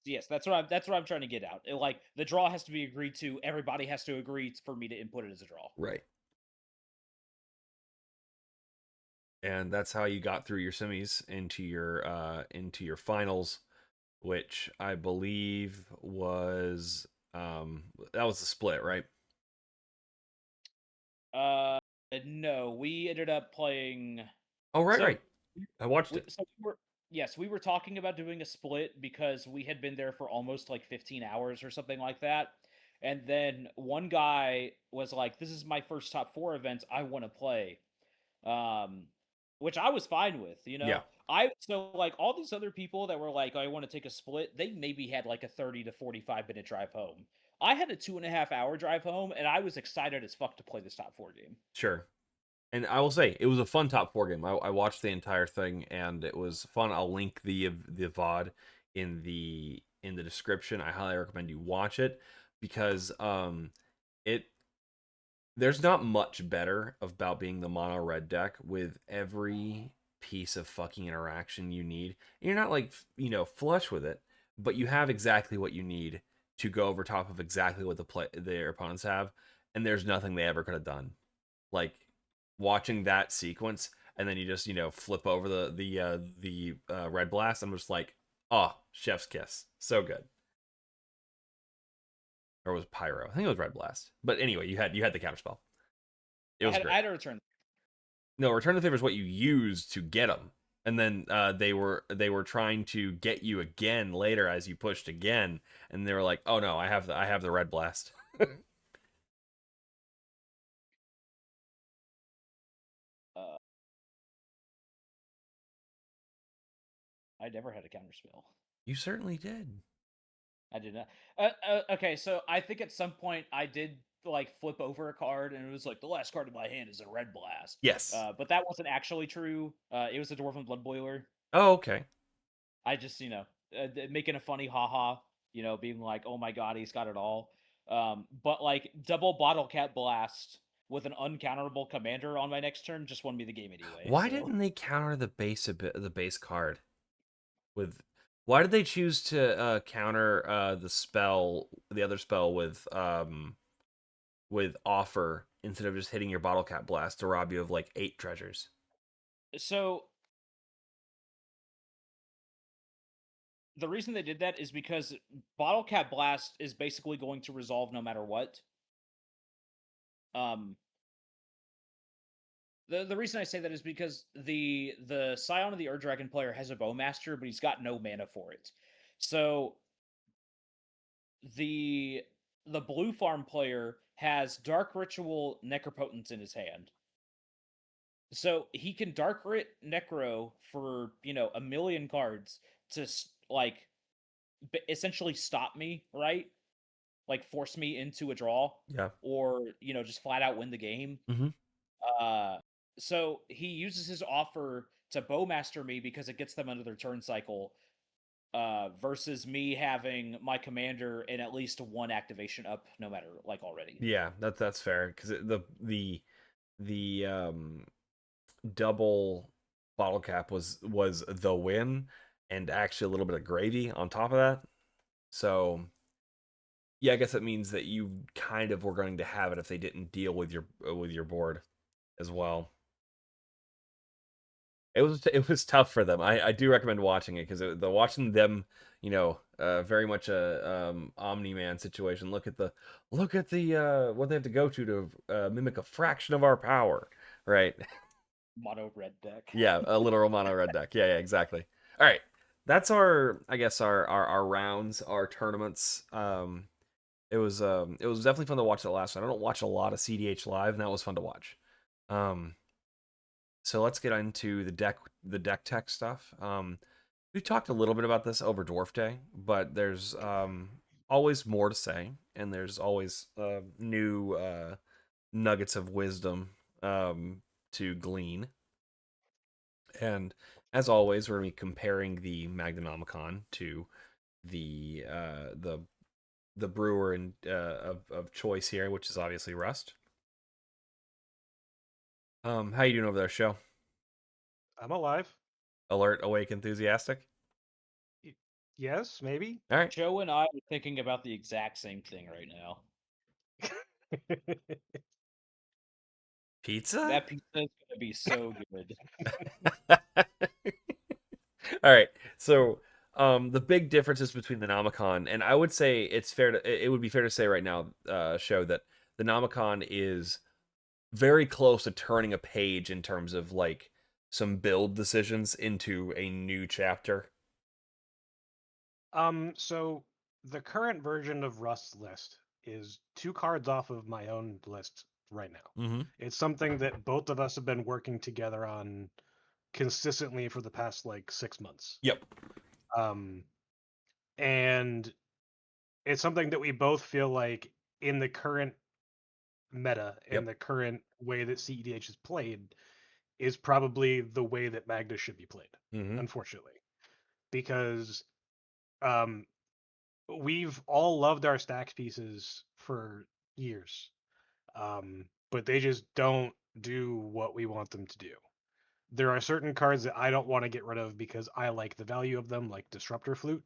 [SPEAKER 1] Yes. That's what I'm trying to get out. Like the draw has to be agreed to. Everybody has to agree for me to input it as a draw.
[SPEAKER 2] Right. And that's how you got through your semis into your finals, which I believe was that was the split, right?
[SPEAKER 1] Uh, no, we ended up playing.
[SPEAKER 2] Oh, right,
[SPEAKER 1] So
[SPEAKER 2] right. I watched
[SPEAKER 1] we
[SPEAKER 2] it.
[SPEAKER 1] so we were yes, we were talking about doing a split because we had been there for almost like 15 hours or something like that. And then one guy was like, "This is my first top four event. I want to play." um, which I was fine with.
[SPEAKER 2] Yeah,
[SPEAKER 1] Like all these other people that were like, I want to take a split. They maybe had like a 30 to 45 minute drive home. I had a 2.5 hour drive home, and I was excited as fuck to play this top four game.
[SPEAKER 2] sure. And I will say it was a fun top four game. I watched the entire thing and it was fun. I'll link the VOD in the description. I highly recommend you watch it because it there's not much better about being the mono red deck with every piece of fucking interaction you need. You're not like, flush with it, but you have exactly what you need to go over top of exactly what their opponents have, and there's nothing they ever could have done. Like watching that sequence, and then you just flip over the red blast. I'm just like, oh, chef's kiss, so good. Or was it pyro? I think it was red blast. But anyway, you had the counter spell. It was
[SPEAKER 1] I
[SPEAKER 2] great.
[SPEAKER 1] had a return.
[SPEAKER 2] No, return the favor is what you use to get them, and then they were trying to get you again later as you pushed again, and they were like, oh no, I have the red blast.
[SPEAKER 1] Uh, I never had a counter spell.
[SPEAKER 2] You certainly did.
[SPEAKER 1] I did not. Okay, so I think at some point I did like flip over a card, and it was like the last card in my hand is a red blast.
[SPEAKER 2] Yes.
[SPEAKER 1] But that wasn't actually true. It was a Dwarven Blood Boiler.
[SPEAKER 2] Oh, okay.
[SPEAKER 1] I just, making a funny haha, being like, oh my god, he's got it all. But like double bottle cap blast with an uncounterable commander on my next turn just won me the game anyway.
[SPEAKER 2] Why
[SPEAKER 1] So
[SPEAKER 2] didn't they counter the base card with? Why did they choose to counter the other spell with offer instead of just hitting your bottle cap blast to rob you of like 8 treasures?
[SPEAKER 1] so the reason they did that is because bottle cap blast is basically going to resolve no matter what. Um, the reason I say that is because the Scion of the Ur Dragon player has a Bowmaster, but he's got no mana for it. So the the blue farm player has Dark Ritual Necropotence in his hand. So he can Dark Rit Necro for, a million cards to like essentially stop me, right? Like force me into a draw,
[SPEAKER 2] Yeah.
[SPEAKER 1] or, just flat out win the game.
[SPEAKER 2] Mm-hmm.
[SPEAKER 1] Uh so he uses his offer to Bowmaster me because it gets them under their turn cycle, versus me having my commander and at least one activation up no matter like already.
[SPEAKER 2] Yeah, that's fair because the double bottle cap was the win, and actually a little bit of gravy on top of that. So yeah, I guess that means that you kind of were going to have it if they didn't deal with your board as well. It was tough for them. I do recommend watching it because the watching them, very much a Omni Man situation. Look at the what they have to go to mimic a fraction of our power, right?
[SPEAKER 1] Mono red deck.
[SPEAKER 2] Yeah, a literal mono red deck. Yeah, exactly. All right, that's I guess our rounds, our tournaments. It was definitely fun to watch the last one. I don't watch a lot of cEDH live, and that was fun to watch. So let's get into the deck tech stuff. We've talked a little bit about this over Dwarf Day, but there's always more to say, and there's always new nuggets of wisdom to glean. And as always, we're going to be comparing the Magdanomicon to the brewer of choice here, which is obviously Rust. How you doing over there, Show?
[SPEAKER 3] I'm alive.
[SPEAKER 2] Alert, awake, enthusiastic.
[SPEAKER 3] Yes, maybe.
[SPEAKER 2] All right.
[SPEAKER 1] Joe and I are thinking about the exact same thing right now.
[SPEAKER 2] Pizza?
[SPEAKER 1] That pizza is gonna be so good.
[SPEAKER 2] All right. So, the big differences between the Nomicon, and I would say it would be fair to say right now, Show, that the Nomicon is very close to turning a page in terms of like some build decisions into a new chapter.
[SPEAKER 3] So the current version of Rust's list is 2 cards off of my own list right now.
[SPEAKER 2] Mm-hmm.
[SPEAKER 3] It's something that both of us have been working together on consistently for the past like 6 months.
[SPEAKER 2] Yep.
[SPEAKER 3] And it's something that we both feel like in the current meta and
[SPEAKER 2] Yep.
[SPEAKER 3] the current way that cEDH is played is probably the way that Magda should be played,
[SPEAKER 2] Mm-hmm.
[SPEAKER 3] unfortunately. Because we've all loved our stacks pieces for years, but they just don't do what we want them to do. There are certain cards that I don't want to get rid of because I like the value of them, like Disruptor Flute.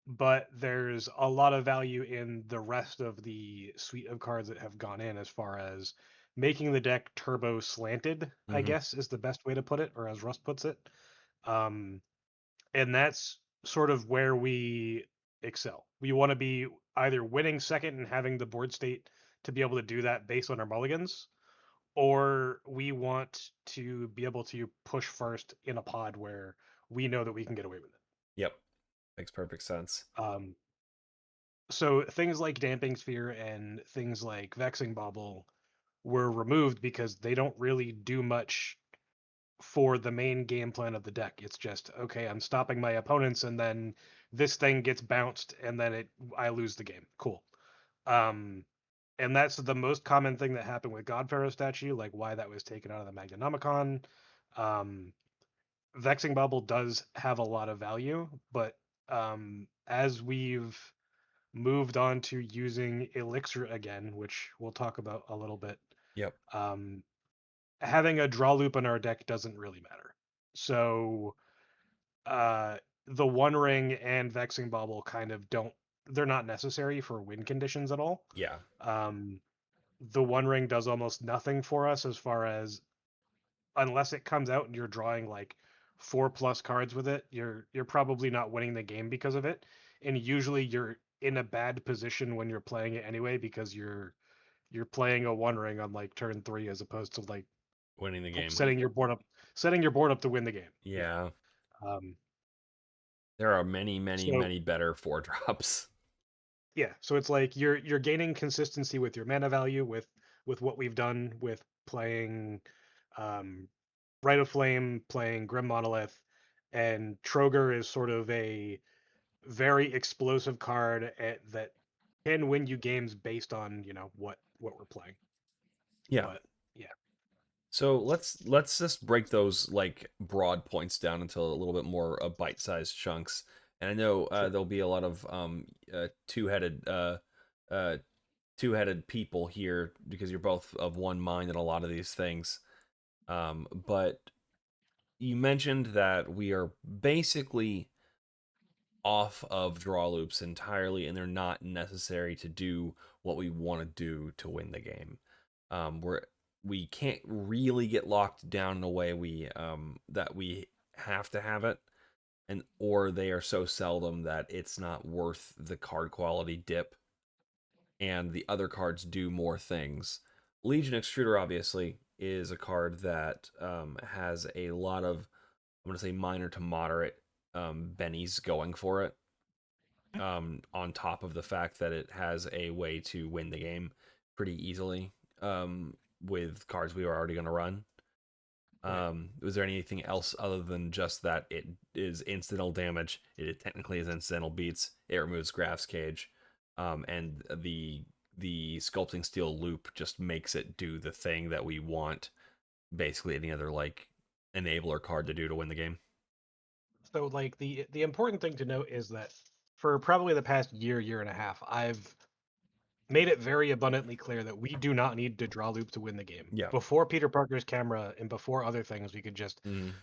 [SPEAKER 3] But there's a lot of value in the rest of the suite of cards that have gone in as far as making the deck turbo slanted, I
[SPEAKER 2] Mm-hmm.
[SPEAKER 3] guess is the best way to put it, or as Rust puts it. Um, and that's sort of where we excel. We want to be either winning second and having the board state to be able to do that based on our mulligans, or we want to be able to push first in a pod where we know that we can get away with it.
[SPEAKER 2] Yep. Makes perfect sense.
[SPEAKER 3] So things like Damping Sphere and things like Vexing Bauble were removed because they don't really do much for the main game plan of the deck. It's just, okay, I'm stopping my opponents and then this thing gets bounced and then I lose the game. Cool. And that's the most common thing that happened with Godpharaoh statue, like why that was taken out of the Magdanomicon. Vexing Bubble does have a lot of value, but as we've moved on to using Elixir again, which we'll talk about a little bit,
[SPEAKER 2] Yep.
[SPEAKER 3] having a draw loop in our deck doesn't really matter. So the One Ring and Vexing Bubble kind of they're not necessary for win conditions at all.
[SPEAKER 2] Yeah.
[SPEAKER 3] The One Ring does almost nothing for us as far as unless it comes out and you're drawing like 4+ cards with it, you're probably not winning the game because of it. And usually you're in a bad position when you're playing it anyway because you're playing a One Ring on like turn 3 as opposed to like
[SPEAKER 2] Winning the game.
[SPEAKER 3] setting your board up to win the game.
[SPEAKER 2] Yeah.
[SPEAKER 3] Um,
[SPEAKER 2] There are many, many,
[SPEAKER 3] so
[SPEAKER 2] many better 4-drops.
[SPEAKER 3] yeah, so it's like you're gaining consistency with your mana value with what we've done with playing Rite of Flame, playing Grim Monolith, and Troger is sort of a very explosive card that can win you games based on what we're playing.
[SPEAKER 2] Yeah.
[SPEAKER 3] But yeah.
[SPEAKER 2] So let's just break those like broad points down into a little bit more bite-sized chunks. And I know
[SPEAKER 3] Sure.
[SPEAKER 2] there'll be a lot of two-headed two-headed people here because you're both of one mind in a lot of these things. But you mentioned that we are basically off of draw loops entirely, and they're not necessary to do what we want to do to win the game. We can't really get locked down in a way that we have to have it, and or they are so seldom that it's not worth the card quality dip, and the other cards do more things. Legion Extruder obviously is a card that has a lot of, I'm going to say, minor to moderate bennies going for it. On top of the fact that it has a way to win the game pretty easily with cards we were already going to run. Was there anything else other than just that it is incidental damage? It technically is incidental beats. It removes Graf's Cage, and the sculpting steel loop just makes it do the thing that we want basically any other like enabler card to do to win the game.
[SPEAKER 3] So like the important thing to note is that for probably the past year and a half, I've made it very abundantly clear that we do not need to draw loop to win the game.
[SPEAKER 2] Yeah.
[SPEAKER 3] Before Peter Parker's camera and before other things, we could just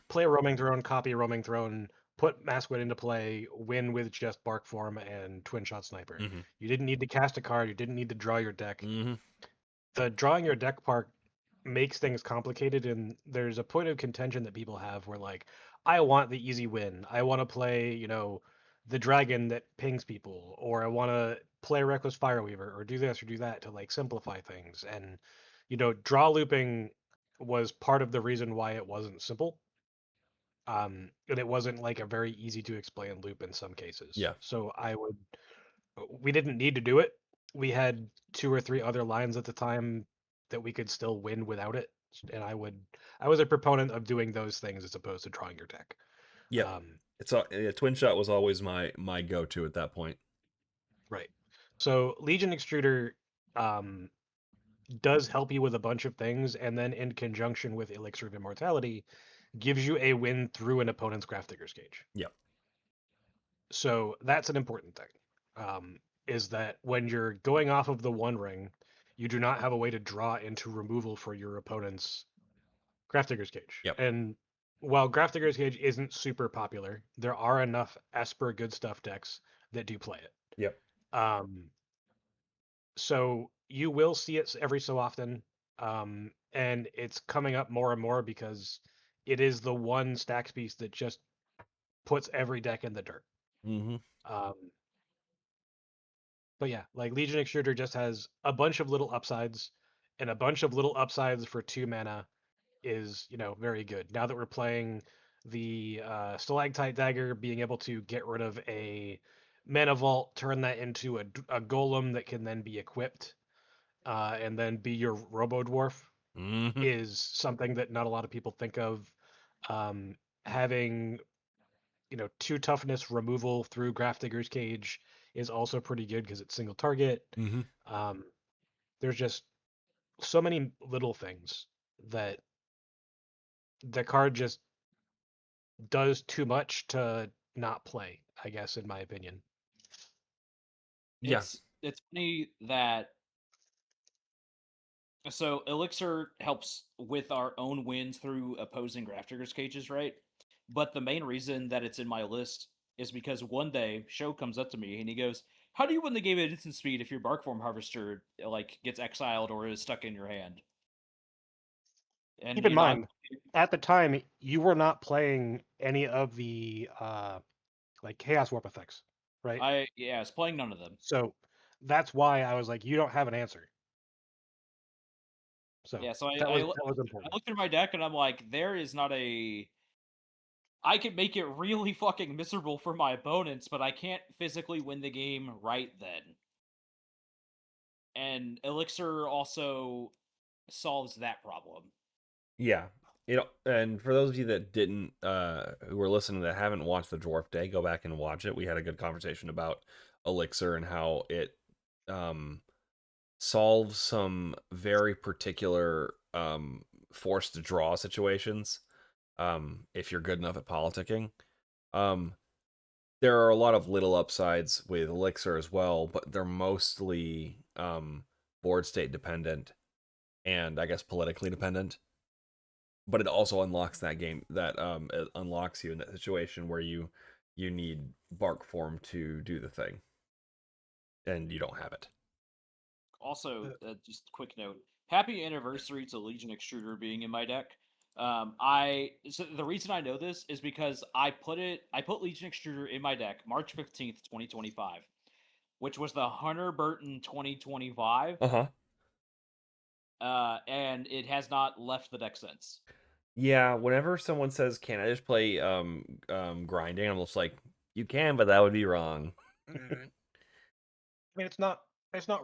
[SPEAKER 3] play a Roaming Throne, copy a Roaming Throne, put Maskwood into play, win with just Bark Form and Twin Shot Sniper. You didn't need to cast a card. You didn't need to draw your deck. The drawing your deck part makes things complicated, and there's a point of contention that people have where like, I want the easy win. I want to play, the dragon that pings people, or I want to play Reckless Fireweaver, or do this or do that to like simplify things. And draw looping was part of the reason why it wasn't simple. And it wasn't like a very easy to explain loop in some cases.
[SPEAKER 2] Yeah.
[SPEAKER 3] So we didn't need to do it. We had 2 or 3 other lines at the time that we could still win without it, and I was a proponent of doing those things as opposed to drawing your deck.
[SPEAKER 2] Yeah, Twin Shot was always my go-to at that point.
[SPEAKER 3] Right. So Legion Extruder does help you with a bunch of things, and then in conjunction with Elixir of Immortality, gives you a win through an opponent's Grafdigger's Cage.
[SPEAKER 2] Yep.
[SPEAKER 3] So that's an important thing. Is that when you're going off of the One Ring, you do not have a way to draw into removal for your opponent's Grafdigger's Cage.
[SPEAKER 2] Yep.
[SPEAKER 3] And while Grafdigger's Cage isn't super popular, there are enough Esper good stuff decks that do play it.
[SPEAKER 2] Yep.
[SPEAKER 3] So you will see it every so often, and it's coming up more and more because it is the one stacks piece that just puts every deck in the dirt. But yeah, like Legion Extruder just has a bunch of little upsides, and a bunch of little upsides for 2 mana is, very good. Now that we're playing the Stalactite Dagger, being able to get rid of a Mana Vault, turn that into a Golem that can then be equipped, and then be your Robo Dwarf, is something that not a lot of people think of. Having 2 toughness removal through Grafdigger's Cage is also pretty good because it's single target. There's just so many little things that the card just does too much to not play, I guess, in my opinion.
[SPEAKER 1] It's funny that so Elixir helps with our own wins through opposing Grafdigger's Cages, right? But the main reason that it's in my list is because one day Sho comes up to me and he goes, "How do you win the game at instant speed if your Barkform Harvester like gets exiled or is stuck in your hand?" And
[SPEAKER 3] keep in mind, at the time you were not playing any of the like Chaos Warp effects, right?
[SPEAKER 1] I was playing none of them.
[SPEAKER 3] So that's why I was like, you don't have an answer. So
[SPEAKER 1] yeah, so
[SPEAKER 3] that was important.
[SPEAKER 1] I looked through my deck and I'm like, there is not a. I can make it really fucking miserable for my opponents, but I can't physically win the game right then. And Elixir also solves that problem.
[SPEAKER 2] Yeah. And for those of you that didn't, who were listening that haven't watched the Dwarf Day, go back and watch it. We had a good conversation about Elixir and how it solves some very particular forced draw situations. If you're good enough at politicking. There are a lot of little upsides with Elixir as well, but they're mostly board state dependent and I guess politically dependent. But it also unlocks that game, that it unlocks you in that situation where you you need bark form to do the thing, and you don't have it.
[SPEAKER 1] Also, just a quick note: happy anniversary to Legion Extruder being in my deck. So the reason I know this is because I put Legion Extruder in my deck March 15th, 2025, which was the Hunter Burton 2025.
[SPEAKER 2] Uh-huh.
[SPEAKER 1] And it has not left the deck since.
[SPEAKER 2] Yeah, whenever someone says, "Can I just play grinding?" I'm just like, "You can, but that would be wrong."
[SPEAKER 3] I mean, it's not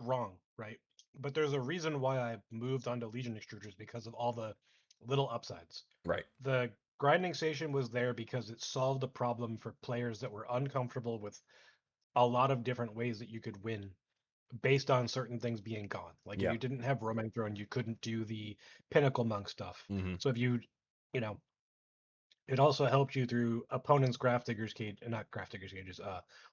[SPEAKER 3] wrong, right? But there's a reason why I moved onto Legion Extruders because of all the little upsides.
[SPEAKER 2] Right.
[SPEAKER 3] The grinding station was there because it solved a problem for players that were uncomfortable with a lot of different ways that you could win based on certain things being gone. Like if
[SPEAKER 2] Yeah.
[SPEAKER 3] you didn't have Roaming Throne, you couldn't do the Pinnacle Monk stuff.
[SPEAKER 2] Mm-hmm.
[SPEAKER 3] So if you know, it also helped you through opponents' Grafdigger's cage, not Grafdigger's cages,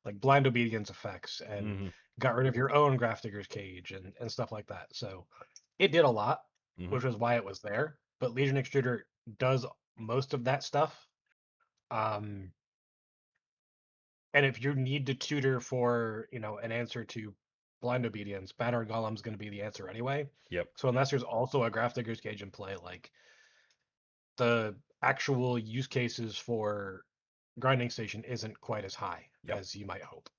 [SPEAKER 3] like blind obedience effects, and
[SPEAKER 2] Mm-hmm.
[SPEAKER 3] got rid of your own Grafdigger's cage and stuff like that. So it did a lot,
[SPEAKER 2] Mm-hmm.
[SPEAKER 3] which was why it was there. But Legion Extruder does most of that stuff. And if you need to tutor for, an answer to blind obedience, Batter Golem's going to be the answer anyway.
[SPEAKER 2] Yep.
[SPEAKER 3] So unless there's also a Grafdigger's cage in play, like the actual use cases for grinding station isn't quite as high
[SPEAKER 2] Yep.
[SPEAKER 3] as you might hope.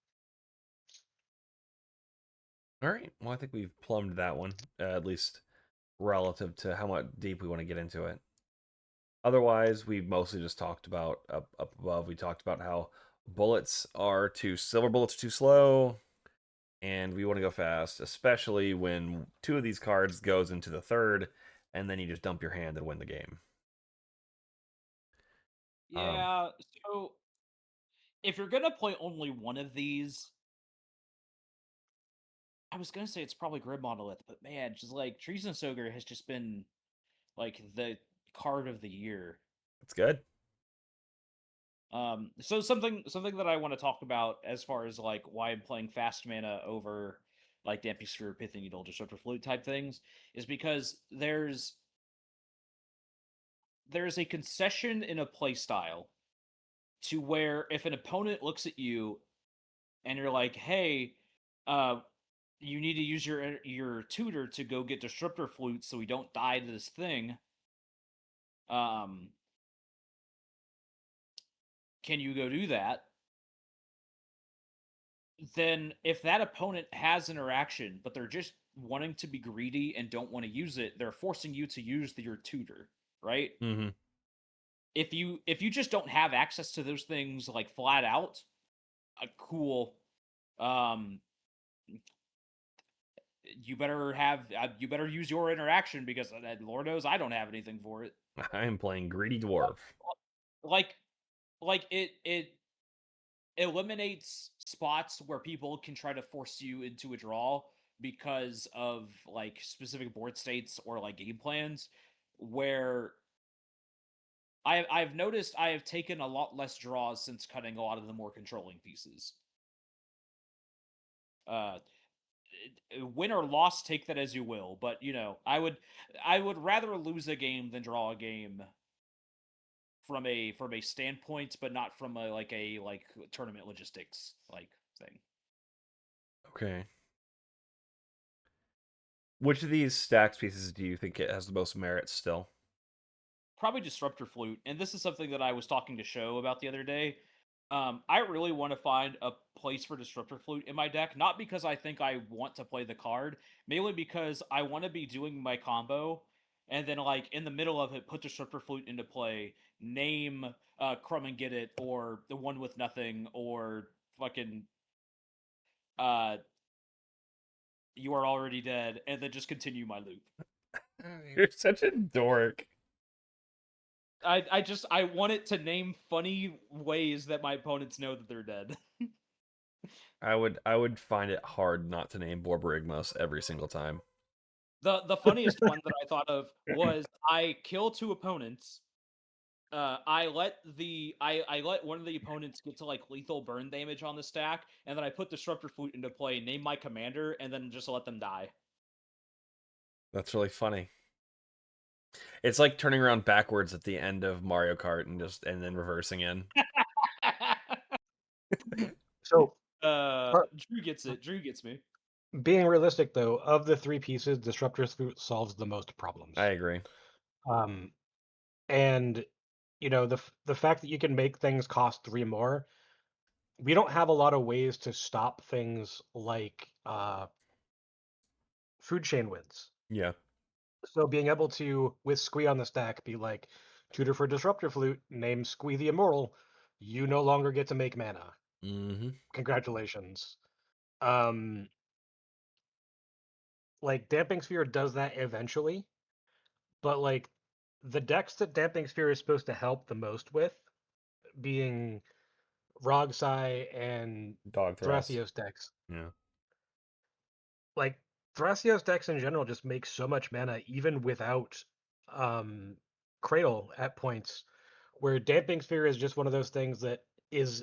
[SPEAKER 2] All right. Well, I think we've plumbed that one, at least relative to how much deep we want to get into it. Otherwise, we mostly just talked about up above. We talked about how silver bullets are too slow, and we want to go fast, especially when two of these cards goes into the third, and then you just dump your hand and win the game.
[SPEAKER 1] Yeah, so if you're gonna play only one of these, I was gonna say it's probably Grid Monolith, but man, just like Treason Soger has just been like the card of the year.
[SPEAKER 2] That's good.
[SPEAKER 1] So something that I want to talk about as far as like why I'm playing fast mana over like Dampy Sphere, Pithing Needle, Disruptor Flute type things is because there's a concession in a playstyle to where if an opponent looks at you and you're like, hey, you need to use your tutor to go get Disruptor Flute so we don't die to this thing. Can you go do that? Then if that opponent has interaction, but they're just wanting to be greedy and don't want to use it, they're forcing you to use your tutor, right?
[SPEAKER 2] Mm-hmm.
[SPEAKER 1] If you just don't have access to those things like flat out, cool. You better use your interaction because Lord knows I don't have anything for it.
[SPEAKER 2] I am playing Greedy Dwarf.
[SPEAKER 1] Like it eliminates spots where people can try to force you into a draw because of like specific board states or like game plans where I've noticed I have taken a lot less draws since cutting a lot of the more controlling pieces. Win or loss, take that as you will, but I would rather lose a game than draw a game from a standpoint, but not from a tournament logistics like thing.
[SPEAKER 2] Okay. Which of these stacks pieces do you think it has the most merit still?
[SPEAKER 1] Probably Disruptor Flute, and this is something that I was talking to Show about the other day. I really want to find a place for Disruptor Flute in my deck, not because I think I want to play the card, mainly because I want to be doing my combo, and then like in the middle of it, put Disruptor Flute into play, name Crumb and Get It, or the one with nothing, or fucking You Are Already Dead, and then just continue my loop.
[SPEAKER 2] You're such a dork.
[SPEAKER 1] I want it to name funny ways that my opponents know that they're dead.
[SPEAKER 2] I would find it hard not to name Borborygmus every single time.
[SPEAKER 1] The funniest one that I thought of was I kill two opponents. I let one of the opponents get to like lethal burn damage on the stack, and then I put Disruptor Flute into play, name my commander, and then just let them die.
[SPEAKER 2] That's really funny. It's like turning around backwards at the end of Mario Kart and then reversing in.
[SPEAKER 3] So
[SPEAKER 1] Drew gets it. Drew gets me.
[SPEAKER 3] being realistic, though, of the three pieces, Disruptor Flute solves the most problems.
[SPEAKER 2] I agree.
[SPEAKER 3] And the fact that you can make things cost 3 more, we don't have a lot of ways to stop things like food chain wins.
[SPEAKER 2] Yeah.
[SPEAKER 3] So being able to, with Squee on the stack, be like, tutor for Disruptor Flute, name Squee the Immoral, you no longer get to make mana.
[SPEAKER 2] Mm-hmm.
[SPEAKER 3] Congratulations. Like, Damping Sphere does that eventually, but, like, the decks that Damping Sphere is supposed to help the most with, being Rogsai and
[SPEAKER 2] Dog Thrust.
[SPEAKER 3] Thrasios decks,
[SPEAKER 2] Yeah.
[SPEAKER 3] like, Thrasios decks in general just make so much mana even without Cradle at points, where Damping Sphere is just one of those things that is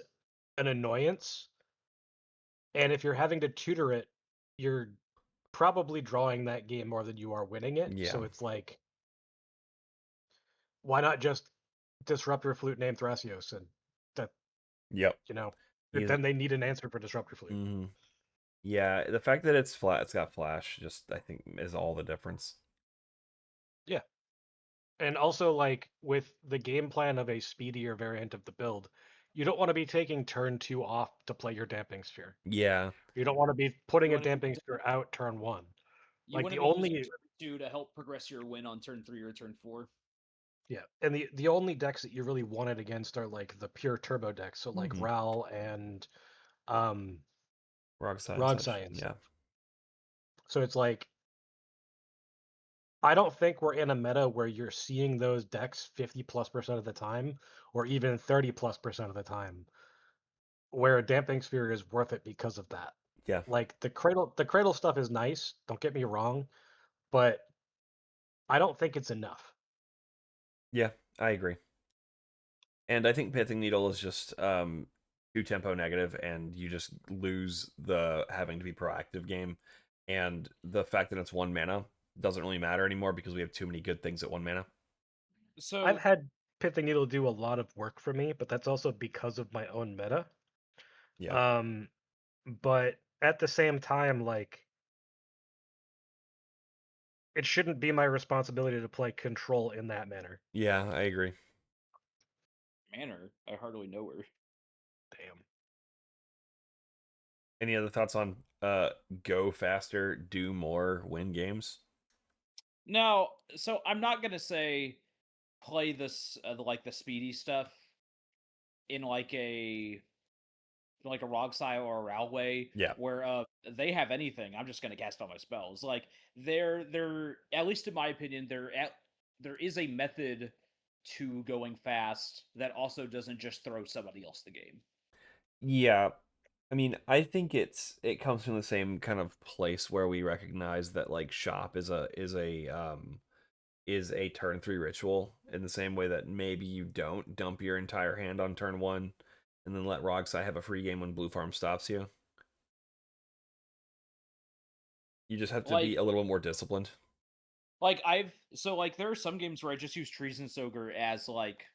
[SPEAKER 3] an annoyance, and if you're having to tutor it, you're probably drawing that game more than you are winning it.
[SPEAKER 2] Yeah.
[SPEAKER 3] So it's like, why not just Disruptor Flute name Thrasios, and that,
[SPEAKER 2] Yep.
[SPEAKER 3] then they need an answer for Disruptor Flute.
[SPEAKER 2] Mm-hmm. Yeah, the fact that it's got flash, just I think is all the difference.
[SPEAKER 3] Yeah. And also, like, with the game plan of a speedier variant of the build, you don't want to be taking turn 2 off to play your Damping Sphere.
[SPEAKER 2] Yeah.
[SPEAKER 3] You don't want to be putting a
[SPEAKER 1] wanna be-
[SPEAKER 3] Damping Sphere out turn 1.
[SPEAKER 1] You
[SPEAKER 3] Like,
[SPEAKER 1] want
[SPEAKER 3] the
[SPEAKER 1] to be
[SPEAKER 3] only
[SPEAKER 1] using turn 2 to help progress your win on turn 3 or turn 4.
[SPEAKER 3] Yeah, and the only decks that you really want it against are like the pure turbo decks, so like
[SPEAKER 2] Mhm.
[SPEAKER 3] Ral and
[SPEAKER 2] Rock Science.
[SPEAKER 3] Rog Science.
[SPEAKER 2] Yeah.
[SPEAKER 3] So it's like, I don't think we're in a meta where you're seeing those decks 50+% of the time, or even 30+% of the time, where a Damping Sphere is worth it because of that.
[SPEAKER 2] Yeah.
[SPEAKER 3] Like, the cradle stuff is nice, don't get me wrong, but I don't think it's enough.
[SPEAKER 2] Yeah, I agree. And I think Pithing Needle is just too tempo negative, and you just lose the having to be proactive game. And the fact that it's 1 mana doesn't really matter anymore because we have too many good things at 1 mana.
[SPEAKER 1] So
[SPEAKER 3] I've had Pithing Needle do a lot of work for me, but that's also because of my own meta.
[SPEAKER 2] Yeah.
[SPEAKER 3] But at the same time, like, it shouldn't be my responsibility to play control in that manner.
[SPEAKER 2] Yeah, I agree.
[SPEAKER 1] manner, I hardly know her.
[SPEAKER 3] Damn.
[SPEAKER 2] Any other thoughts on go faster, do more, win games?
[SPEAKER 1] Now, so I'm not gonna say play this like the speedy stuff in like a Rogsai or a Ralway,
[SPEAKER 2] Yeah.
[SPEAKER 1] where they have anything. I'm just gonna cast all my spells. Like they're at least in my opinion, there is a method to going fast that also doesn't just throw somebody else the game.
[SPEAKER 2] Yeah. I mean, I think it comes from the same kind of place where we recognize that like shop is a turn 3 ritual in the same way that maybe you don't dump your entire hand on turn 1 and then let Rogsai have a free game when Blue Farm stops you. You just have to be
[SPEAKER 1] Like
[SPEAKER 2] a little more disciplined.
[SPEAKER 1] like there are some games where I just use Treason Soger as like,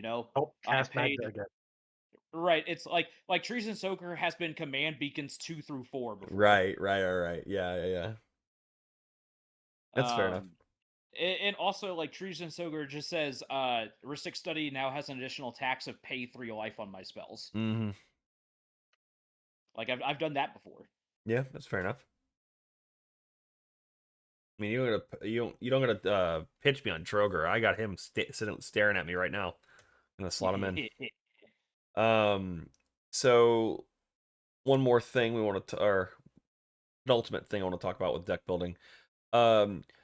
[SPEAKER 3] Oh,
[SPEAKER 1] I
[SPEAKER 3] cast
[SPEAKER 1] paid
[SPEAKER 3] Magda again.
[SPEAKER 1] right. It's like Treason Soger has been command beacons 2 through 4 before.
[SPEAKER 2] Right. Yeah. That's fair enough.
[SPEAKER 1] And also, like, Treason Soger just says, Ristic Study now has an additional tax of pay 3 life on my spells.
[SPEAKER 2] Mm-hmm.
[SPEAKER 1] Like, I've done that before.
[SPEAKER 2] Yeah, that's fair enough. I mean, you don't gotta pitch me on Troger. I got him sitting staring at me right now. I'm gonna slot him in. So one more thing we want to, or an ultimate thing I want to talk about with deck building.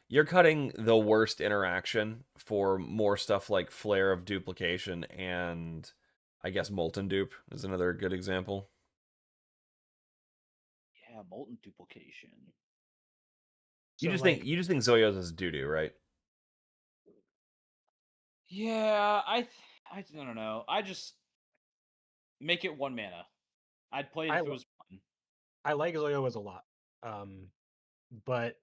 [SPEAKER 2] You're cutting the worst interaction for more stuff like Flare of Duplication and I guess Molten Dupe is another good example.
[SPEAKER 1] Yeah, Molten Duplication.
[SPEAKER 2] You
[SPEAKER 3] So,
[SPEAKER 2] just
[SPEAKER 3] like,
[SPEAKER 2] think Zoyos is doo doo, right?
[SPEAKER 1] Yeah, I don't know. I just make it 1 mana. I'd play it if it was 1.
[SPEAKER 3] I like Zoyos a lot. But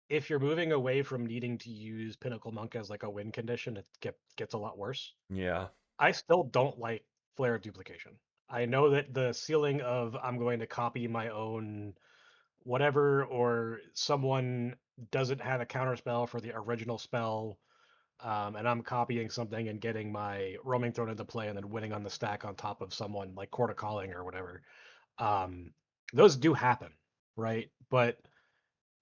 [SPEAKER 3] if you're moving away from needing to use Pinnacle Monk as like a win condition, it gets a lot worse.
[SPEAKER 2] Yeah.
[SPEAKER 3] I still don't like Flare Duplication. I know that the ceiling of I'm going to copy my own whatever, or someone doesn't have a counterspell for the original spell, and I'm copying something and getting my roaming thrown into play and then winning on the stack on top of someone like Court of Calling or whatever. Um, those do happen, right? But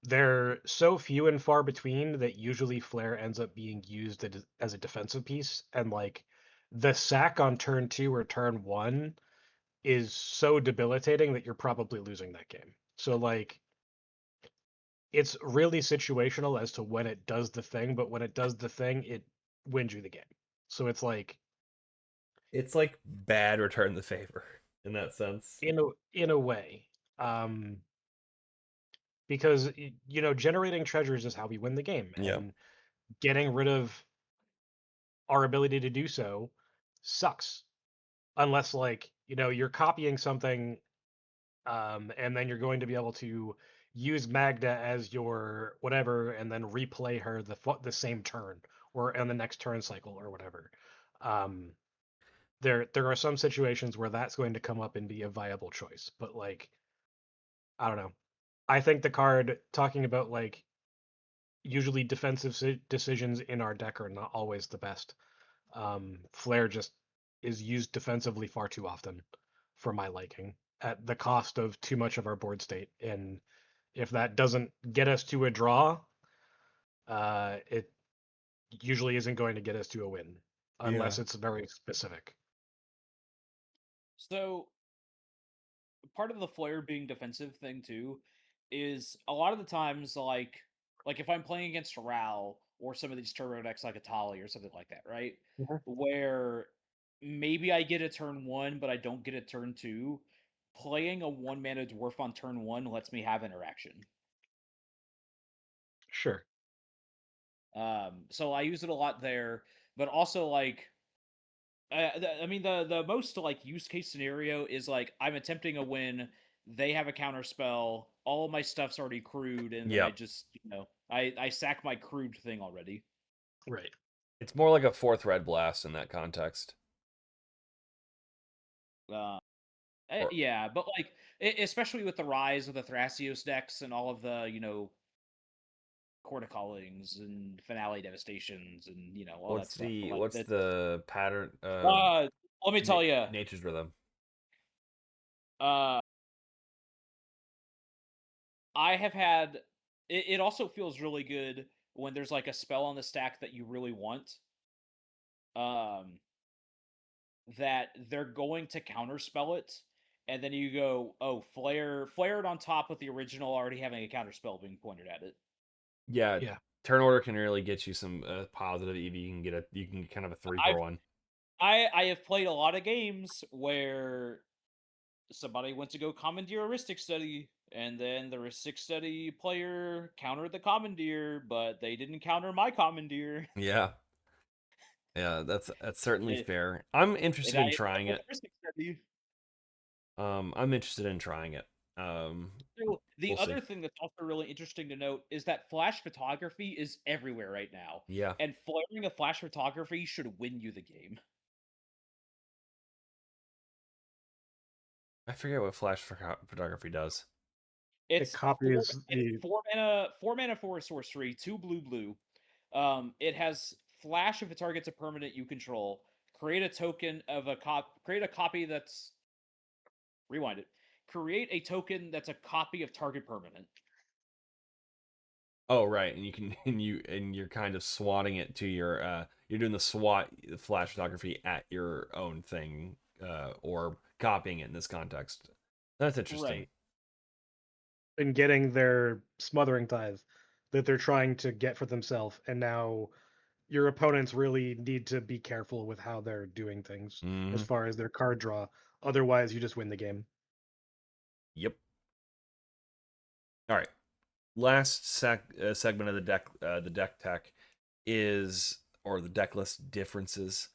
[SPEAKER 3] they're so few and far between that usually Flare ends up being used as a defensive piece, and like the sack on turn 2 or turn 1 is so debilitating that you're probably losing that game. So like it's really situational as to when it does the thing, but when it does the thing, it wins you the game. So
[SPEAKER 2] It's like bad return the favor in that sense.
[SPEAKER 3] in a way, um, because generating treasures is how we win the game,
[SPEAKER 2] Yeah.
[SPEAKER 3] and getting rid of our ability to do so sucks. Unless like you're copying something, and then you're going to be able to use Magda as your whatever, and then replay her the same turn or on the next turn cycle or whatever. Um, there are some situations where that's going to come up and be a viable choice, but like I don't know. I think the card talking about like usually defensive decisions in our deck are not always the best. Flare just is used defensively far too often for my liking at the cost of too much of our board state. And if that doesn't get us to a draw, it usually isn't going to get us to a win unless it's very specific.
[SPEAKER 1] So part of the Flare being defensive thing too is a lot of the times like if I'm playing against Ral or some of these turbo decks like Atali or something like that, right?
[SPEAKER 3] Mhm.
[SPEAKER 1] Where maybe I get a turn 1 but I don't get a turn 2. Playing a 1-mana dwarf on turn 1 lets me have interaction.
[SPEAKER 3] Sure.
[SPEAKER 1] So I use it a lot there, but also like I mean the most like use case scenario is like I'm attempting a win, they have a counter spell, all of my stuff's already crewed, and then I
[SPEAKER 2] Yep.
[SPEAKER 1] just I sack my crewed thing already.
[SPEAKER 3] Right.
[SPEAKER 2] It's more like a fourth red blast in that context.
[SPEAKER 1] Uh,
[SPEAKER 2] Or
[SPEAKER 1] yeah, but like especially with the rise of the Thrasios decks and all of the Court of Callings and Finale Devastations and all that stuff. Like
[SPEAKER 2] what's
[SPEAKER 1] that.
[SPEAKER 2] the pattern?
[SPEAKER 1] Let me tell you.
[SPEAKER 2] Nature's Rhythm.
[SPEAKER 1] Uh, I have had. It also feels really good when there's like a spell on the stack that you really want. Um, that they're going to counterspell it, and then you go, oh, flare it on top with the original already having a counterspell being pointed at it.
[SPEAKER 2] Yeah,
[SPEAKER 3] Yeah.
[SPEAKER 2] turn order can really get you some positive EV. You can get kind of a 3-for-1.
[SPEAKER 1] I have played a lot of games where somebody went to go commandeer a Rhystic Study, and then the Rhystic Study player countered the commandeer, but they didn't counter my commandeer.
[SPEAKER 2] Yeah. Yeah, that's certainly
[SPEAKER 1] It,
[SPEAKER 2] fair. I'm
[SPEAKER 1] and
[SPEAKER 2] interested
[SPEAKER 1] I
[SPEAKER 2] in
[SPEAKER 1] ended up
[SPEAKER 2] trying
[SPEAKER 1] with
[SPEAKER 2] it.
[SPEAKER 1] a Rhystic Study.
[SPEAKER 2] I'm interested in trying it.
[SPEAKER 1] So, the
[SPEAKER 2] We'll see.
[SPEAKER 1] other thing that's also really interesting to note is that flash photography is everywhere right now.
[SPEAKER 2] Yeah.
[SPEAKER 1] And flaring a flash photography should win you the game.
[SPEAKER 2] I forget what flash photography does.
[SPEAKER 3] It copies
[SPEAKER 1] It's
[SPEAKER 3] the
[SPEAKER 1] 4 mana for a sorcery, 2 blue. It has flash if it targets a permanent you control. Create a token of create a copy that's rewind it. Create a token that's a copy of target permanent.
[SPEAKER 2] Oh, right, and you can and you're kind of swatting it to your you're doing the flash photography at your own thing or copying it in this context. That's interesting.
[SPEAKER 1] Right.
[SPEAKER 3] and getting their smothering tithe that they're trying to get for themselves, and now your opponents really need to be careful with how they're doing things as
[SPEAKER 2] Mhm.
[SPEAKER 3] far as their card draw. Otherwise, you just win the game.
[SPEAKER 2] Yep. All right. Last segment of the deck tech is, or the deck list differences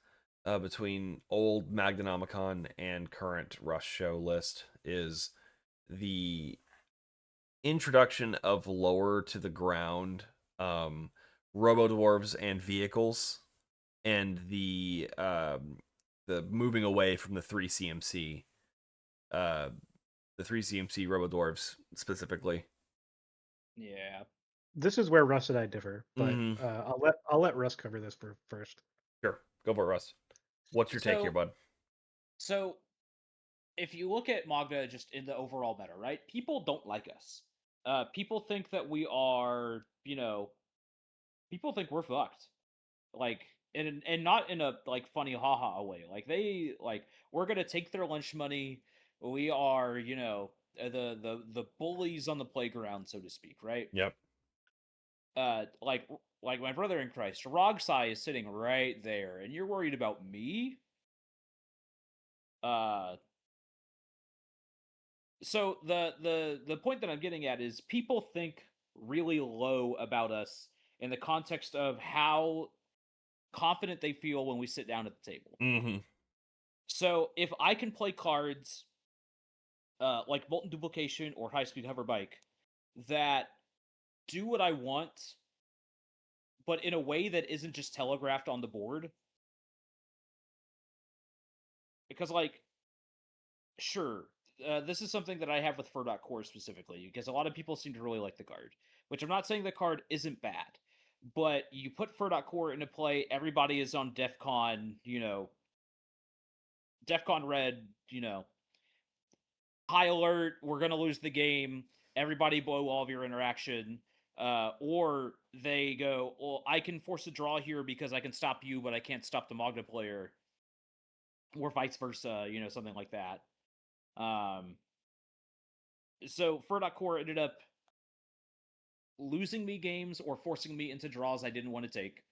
[SPEAKER 2] between old Magdanomicon and current Rush Show list is the introduction of lower to the ground Robo Dwarves and vehicles, and the moving away from the 3 CMC the 3 CMC Robo Dwarves specifically.
[SPEAKER 1] Yeah.
[SPEAKER 3] This is where Russ and I differ, but
[SPEAKER 2] Mhm.
[SPEAKER 3] I'll let Russ cover this first.
[SPEAKER 2] Sure, go for it, Russ. What's your take here,
[SPEAKER 1] So-
[SPEAKER 2] bud?
[SPEAKER 1] So, if you look at Magda just in the overall meta, right? People don't like us. People think that we are, people think we're fucked. Like, and not in a like funny haha way. Like we're gonna take their lunch money. We are, the bullies on the playground, so to speak, right?
[SPEAKER 2] Yep.
[SPEAKER 1] Like my brother in Christ, Rogsai is sitting right there, and you're worried about me. So the point that I'm getting at is people think really low about us in the context of how confident they feel when we sit down at the table.
[SPEAKER 2] Mm-hmm.
[SPEAKER 1] So if I can play cards like Molten Duplication or High Speed Hover Bike that do what I want, but in a way that isn't just telegraphed on the board, because sure, this is something that I have with Fur Core specifically, because a lot of people seem to really like the card, which I'm not saying the card isn't bad, but you put Fur Core into play, everybody is on DEFCON, DEFCON Red, high alert, we're going to lose the game, everybody blow all of your interaction, or they go, well, I can force a draw here because I can stop you, but I can't stop the Magda player, or vice versa, something like that. So Fur Core ended up losing me games or forcing me into draws I didn't want to take,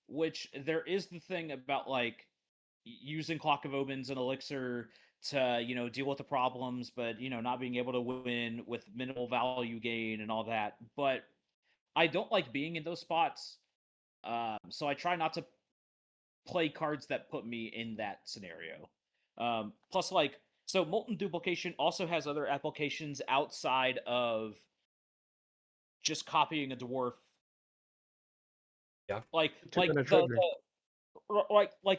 [SPEAKER 1] which there is the thing about using Clock of Omens and Elixir to deal with the problems, but not being able to win with minimal value gain and all that. But I don't like being in those spots, so I try not to play cards that put me in that scenario. Plus, so Molten Duplication also has other applications outside of just copying a dwarf.
[SPEAKER 2] Yeah.
[SPEAKER 1] Like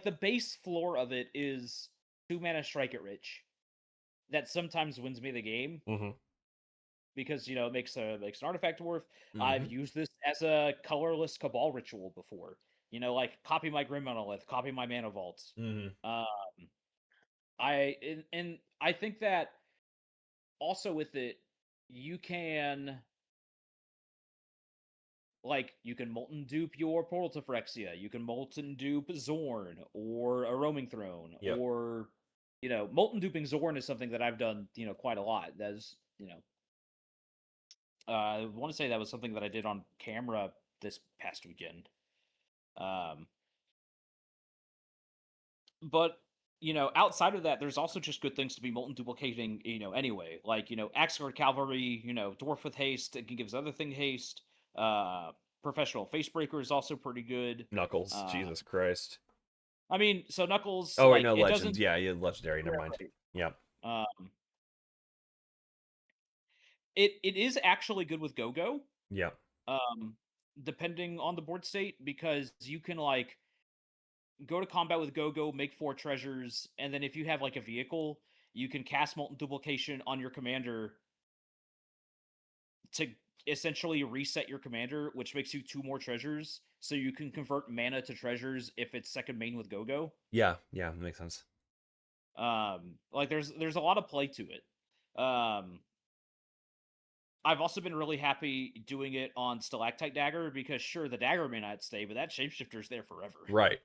[SPEAKER 1] the base floor of it is 2-mana Strike It Rich. That sometimes wins me the game.
[SPEAKER 2] Mm-hmm.
[SPEAKER 1] Because it makes an artifact dwarf.
[SPEAKER 2] Mm-hmm.
[SPEAKER 1] I've used this as a colorless Cabal ritual before. Copy my Grim Monolith, copy my Mana Vault.
[SPEAKER 2] Mm-hmm.
[SPEAKER 1] I think that also with it, you can molten dupe your Portal to Phyrexia, you can molten dupe Zorn or a Roaming Throne,
[SPEAKER 2] Yep.
[SPEAKER 1] or molten duping Zorn is something that I've done quite a lot. That's I want to say that was something that I did on camera this past weekend. But outside of that, there's also just good things to be molten duplicating. Anyway, Axguard Cavalry, Dwarf with haste, it can give his other thing haste. Professional Facebreaker is also pretty good.
[SPEAKER 2] Knuckles, Jesus Christ.
[SPEAKER 1] I mean, so Knuckles.
[SPEAKER 2] Oh wait, no,
[SPEAKER 1] it
[SPEAKER 2] Legends.
[SPEAKER 1] doesn't.
[SPEAKER 2] Yeah, legendary. Never mind. Yep.
[SPEAKER 1] It is actually good with Go-Go.
[SPEAKER 2] Yep.
[SPEAKER 1] Depending on the board state, because you can go to combat with Go-Go, make 4 treasures, and then if you have a vehicle, you can cast Molten Duplication on your commander to essentially reset your commander, which makes you 2 more treasures, so you can convert mana to treasures if it's second main with Go-Go.
[SPEAKER 2] Yeah, makes sense.
[SPEAKER 1] There's a lot of play to it. I've also been really happy doing it on Stalactite Dagger, because sure, the dagger may not stay, but that shapeshifter's there forever.
[SPEAKER 2] Right.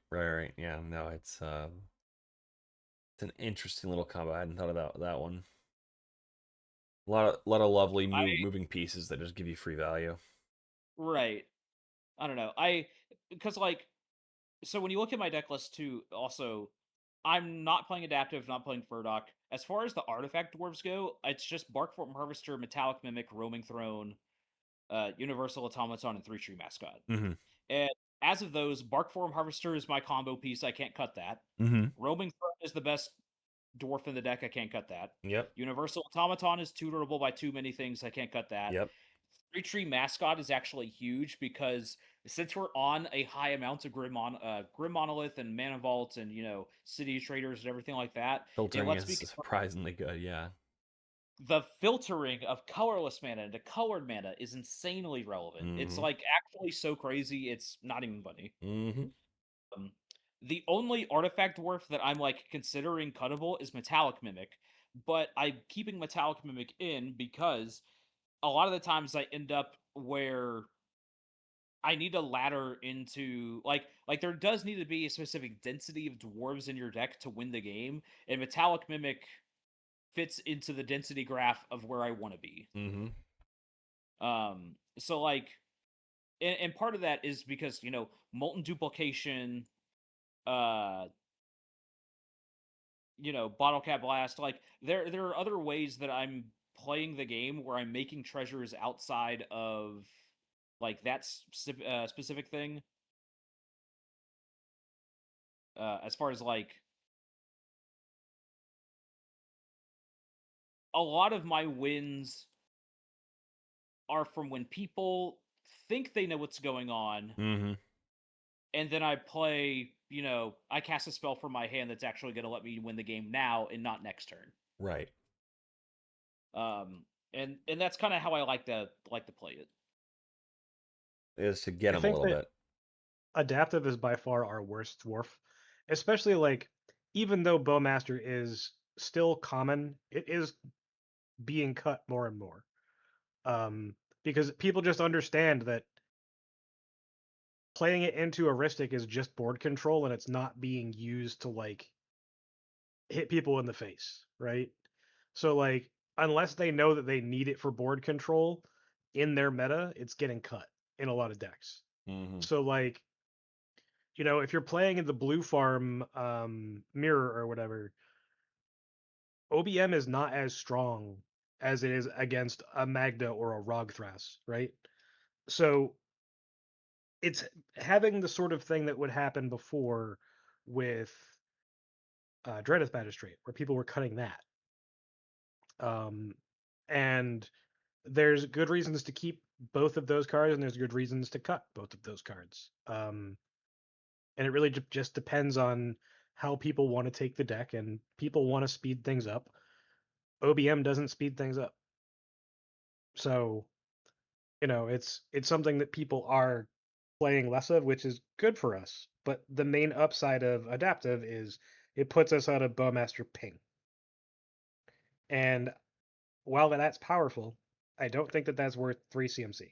[SPEAKER 2] Yeah, no, it's an interesting little combo. I hadn't thought about that one. A lot of lovely moving pieces that just give you free value.
[SPEAKER 1] Right. I don't know. Because so when you look at my deck list too, also, I'm not playing Adaptive, not playing Furdock. As far as the artifact dwarves go, it's just Barkform Harvester, Metallic Mimic, Roaming Throne, Universal Automaton, and 3-Tree Mascot.
[SPEAKER 2] Mm-hmm.
[SPEAKER 1] And as of those, Barkform Harvester is my combo piece. I can't cut that.
[SPEAKER 2] Mm-hmm.
[SPEAKER 1] Roaming Throne is the best dwarf in the deck. I can't cut that.
[SPEAKER 2] Yep.
[SPEAKER 1] Universal Automaton is tutorable by too many things. I can't cut that.
[SPEAKER 2] Yep.
[SPEAKER 1] Three Tree Mascot is actually huge because since we're on a high amount of Grim Monolith and Mana Vault and City Traders and everything like that, it
[SPEAKER 2] Filtering
[SPEAKER 1] lets
[SPEAKER 2] is
[SPEAKER 1] me
[SPEAKER 2] surprisingly good, yeah.
[SPEAKER 1] the filtering of colorless mana into colored mana is insanely relevant. It's like actually so crazy, it's not even funny. The only artifact dwarf that I'm like considering cuttable is Metallic Mimic, but I'm keeping Metallic Mimic in because a lot of the times I end up where I need a ladder into like there does need to be a specific density of dwarves in your deck to win the game, and Metallic Mimic fits into the density graph of where I want to be. So like, and part of that is because Molten Duplication, Bottle Cap Blast. Like there are other ways that I'm playing the game where I'm making treasures outside of like that specific thing. As far as like a lot of my wins are from when people think they know what's going on, and then I play, I cast a spell from my hand that's actually going to let me win the game now and not next turn.
[SPEAKER 2] Right.
[SPEAKER 1] And that's kind of how I like to play it.
[SPEAKER 2] Is to get them a little bit.
[SPEAKER 3] Adaptive is by far our worst dwarf, especially like even though Bowmaster is still common, it is being cut more and more. Because people just understand that playing it into Heuristic is just board control and it's not being used to like hit people in the face, right? So like unless they know that they need it for board control in their meta, it's getting cut in a lot of decks. So like if you're playing in the blue farm mirror or whatever, OBM is not as strong as it is against a Magda or a Rogthras, right? So it's having the sort of thing that would happen before with Dreadeth Magistrate, where people were cutting that. And there's good reasons to keep both of those cards, and there's good reasons to cut both of those cards. And it really just depends on how people want to take the deck, and people want to speed things up. OBM doesn't speed things up. So, it's something that people are playing less of, which is good for us. But the main upside of adaptive is it puts us out of Bowmaster ping. And while that's powerful, I don't think that that's worth 3 CMC.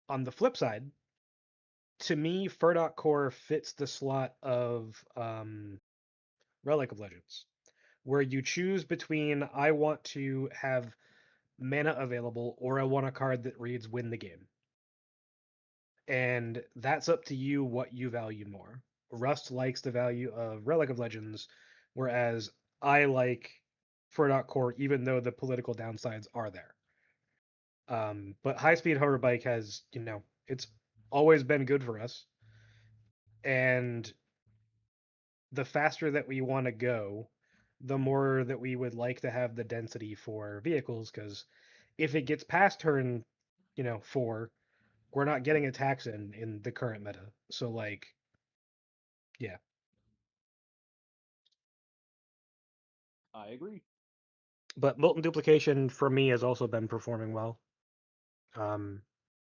[SPEAKER 3] On the flip side, to me, Furdok Core fits the slot of Relic of Legends, where you choose between I want to have mana available or I want a card that reads win the game. And that's up to you what you value more. Rust likes the value of Relic of Legends, whereas I like Furdok Core, even though the political downsides are there. But high speed hoverbike has, it's always been good for us. And the faster that we want to go, the more that we would like to have the density for vehicles, because if it gets past turn, 4, we're not getting attacks in the current meta. So like, yeah.
[SPEAKER 1] I agree.
[SPEAKER 3] But Molten Duplication for me has also been performing well.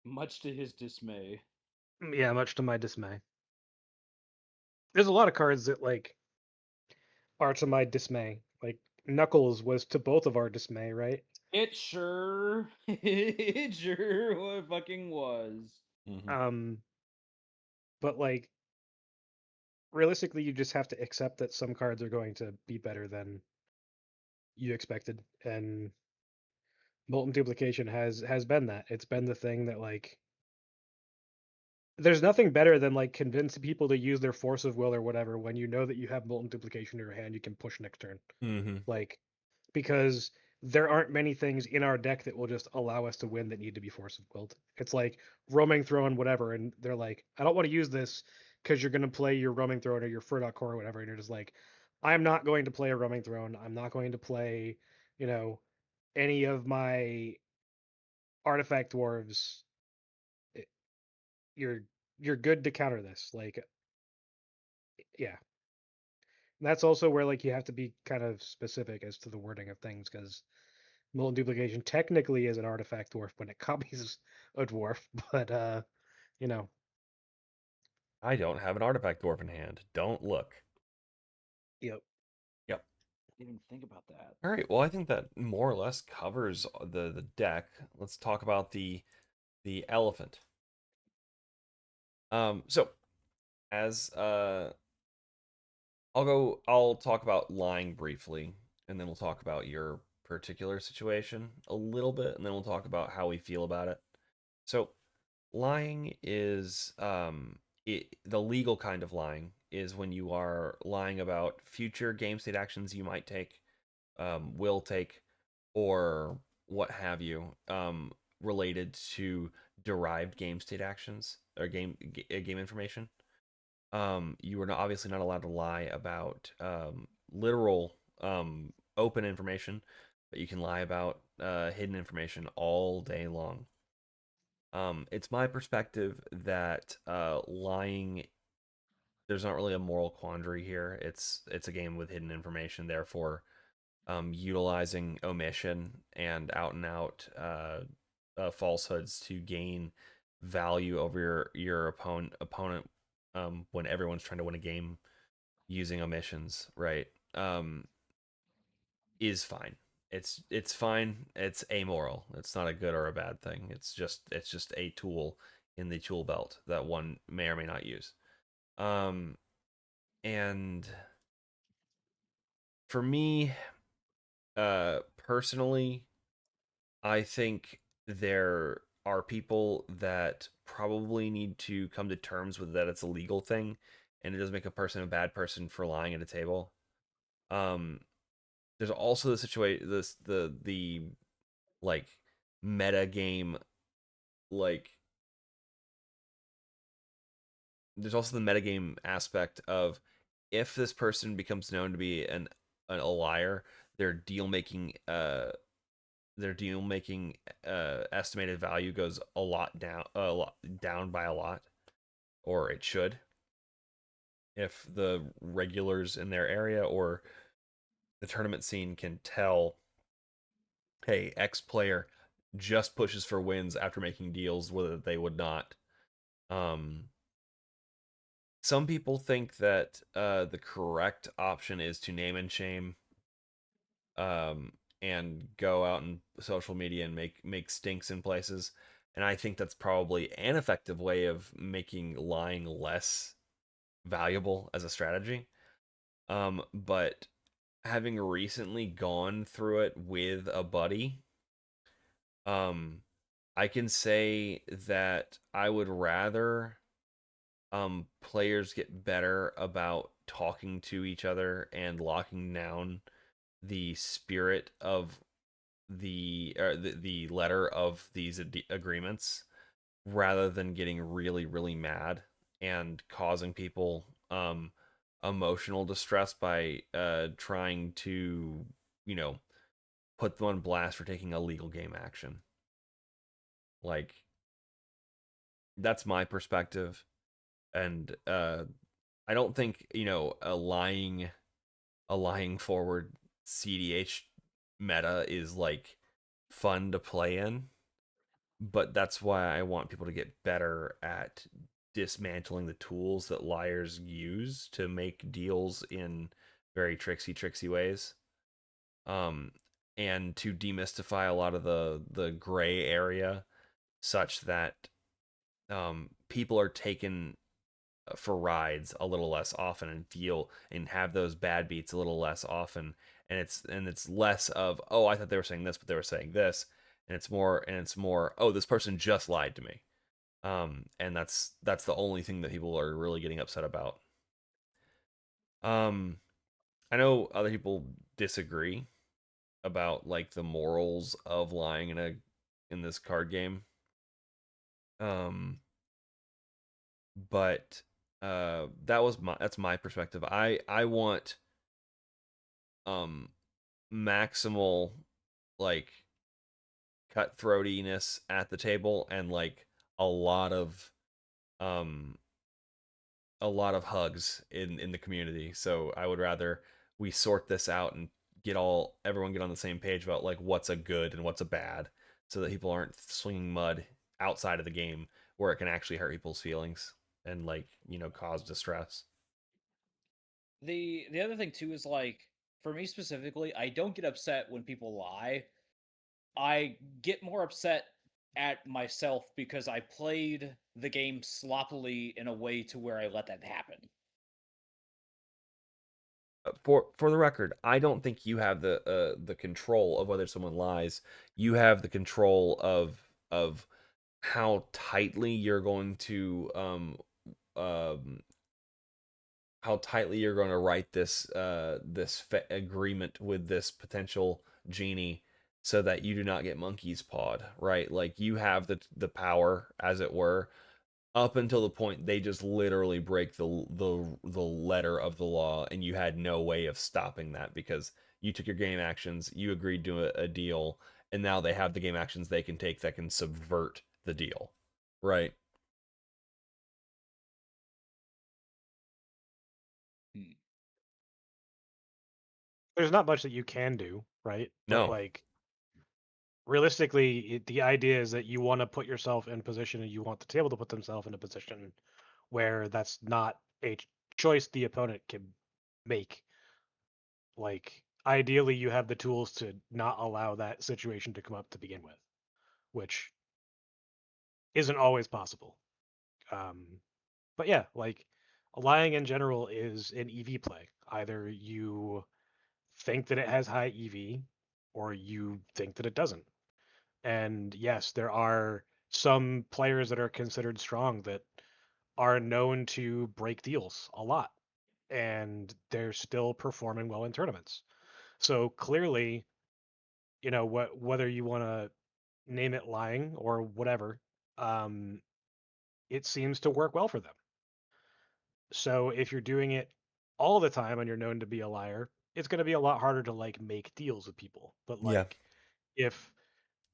[SPEAKER 1] Much to his dismay.
[SPEAKER 3] Yeah, much to my dismay. There's a lot of cards that like are to my dismay. Like Knuckles was to both of our dismay, right?
[SPEAKER 1] It sure fucking was.
[SPEAKER 3] But like realistically, you just have to accept that some cards are going to be better than you expected, and Molten Duplication has been that. It's been the thing that like there's nothing better than like convincing people to use their force of will or whatever when you know that you have Molten Duplication in your hand, you can push next turn. Like because there aren't many things in our deck that will just allow us to win that need to be force of willed. It's like roaming throne, whatever, and they're like, I don't want to use this because you're gonna play your roaming throne or your Furdok Core or whatever, and you're just like, I'm not going to play a roaming throne. I'm not going to play, any of my artifact dwarves, you're good to counter this. Like, yeah. And that's also where like you have to be kind of specific as to the wording of things, because molten duplication technically is an artifact dwarf when it copies a dwarf, but you know.
[SPEAKER 2] I don't have an artifact dwarf in hand. Don't look.
[SPEAKER 3] Yep.
[SPEAKER 2] Yep.
[SPEAKER 1] Didn't even think about that.
[SPEAKER 2] All right. Well, I think that more or less covers the deck. Let's talk about the elephant. So as I'll talk about lying briefly, and then we'll talk about your particular situation a little bit, and then we'll talk about how we feel about it. So lying is the legal kind of lying is when you are lying about future game state actions you might take, will take, or what have you, related to derived game state actions or game information. You are obviously not allowed to lie about literal open information, but you can lie about hidden information all day long. It's my perspective that lying, there's not really a moral quandary here. It's a game with hidden information, therefore utilizing omission and out falsehoods to gain value over your opponent when everyone's trying to win a game using omissions, right? Is fine. It's fine. It's amoral. It's not a good or a bad thing. It's just a tool in the tool belt that one may or may not use. And for me, personally, I think there are people that probably need to come to terms with that it's a legal thing, and it doesn't make a person a bad person for lying at a table. Um, there's also the situation, the like meta game, like there's also the metagame aspect of if this person becomes known to be a liar, their deal making estimated value goes a lot down by a lot, or it should, if the regulars in their area or the tournament scene can tell, hey, X player just pushes for wins after making deals whether they would not. Some people think that the correct option is to name and shame, and go out in social media and make stinks in places. And I think that's probably an effective way of making lying less valuable as a strategy. But having recently gone through it with a buddy, I can say that I would rather players get better about talking to each other and locking down the spirit of the letter of these agreements, rather than getting really mad and causing people emotional distress by trying to, you know, put them on blast for taking a legal game action. Like, that's my perspective. And I don't think, a lying forward cEDH meta is like fun to play in, but that's why I want people to get better at dismantling the tools that liars use to make deals in very tricksy ways, um and to demystify a lot of the gray area, such that people are taken for rides a little less often and feel and have those bad beats a little less often, and it's less of, oh, I thought they were saying this but they were saying this, and it's more, oh, this person just lied to me. And that's the only thing that people are really getting upset about. I know other people disagree about like the morals of lying in this card game. But that's my perspective. I want maximal, like, cutthroatiness at the table and like a lot of um hugs in the community. So I would rather we sort this out and everyone get on the same page about like what's a good and what's a bad, so that people aren't swinging mud outside of the game where it can actually hurt people's feelings and like cause distress.
[SPEAKER 1] The other thing too is like for me specifically, I don't get upset when people lie. I get more upset at myself because I played the game sloppily in a way to where I let that happen.
[SPEAKER 2] For the record, I don't think you have the control of whether someone lies. You have the control of how tightly you're going to um how tightly you're going to write this agreement with this potential genie so that you do not get monkey's pawed, right? Like you have the power, as it were, up until the point they just literally break the letter of the law, and you had no way of stopping that because you took your game actions, you agreed to a deal, and now they have the game actions they can take that can subvert the deal, right?
[SPEAKER 3] There's not much that you can do, right? But
[SPEAKER 2] No.
[SPEAKER 3] like realistically, the idea is that you want to put yourself in position and you want the table to put themselves in a position where that's not a choice the opponent can make. Like ideally you have the tools to not allow that situation to come up to begin with, which isn't always possible. But yeah, like lying in general is an EV play. Either you think that it has high EV or you think that it doesn't. And yes, there are some players that are considered strong that are known to break deals a lot, and they're still performing well in tournaments. So clearly, whether you want to name it lying or whatever, um, it seems to work well for them. So if you're doing it all the time and you're known to be a liar, it's going to be a lot harder to like make deals with people. But
[SPEAKER 2] Yeah.
[SPEAKER 3] like if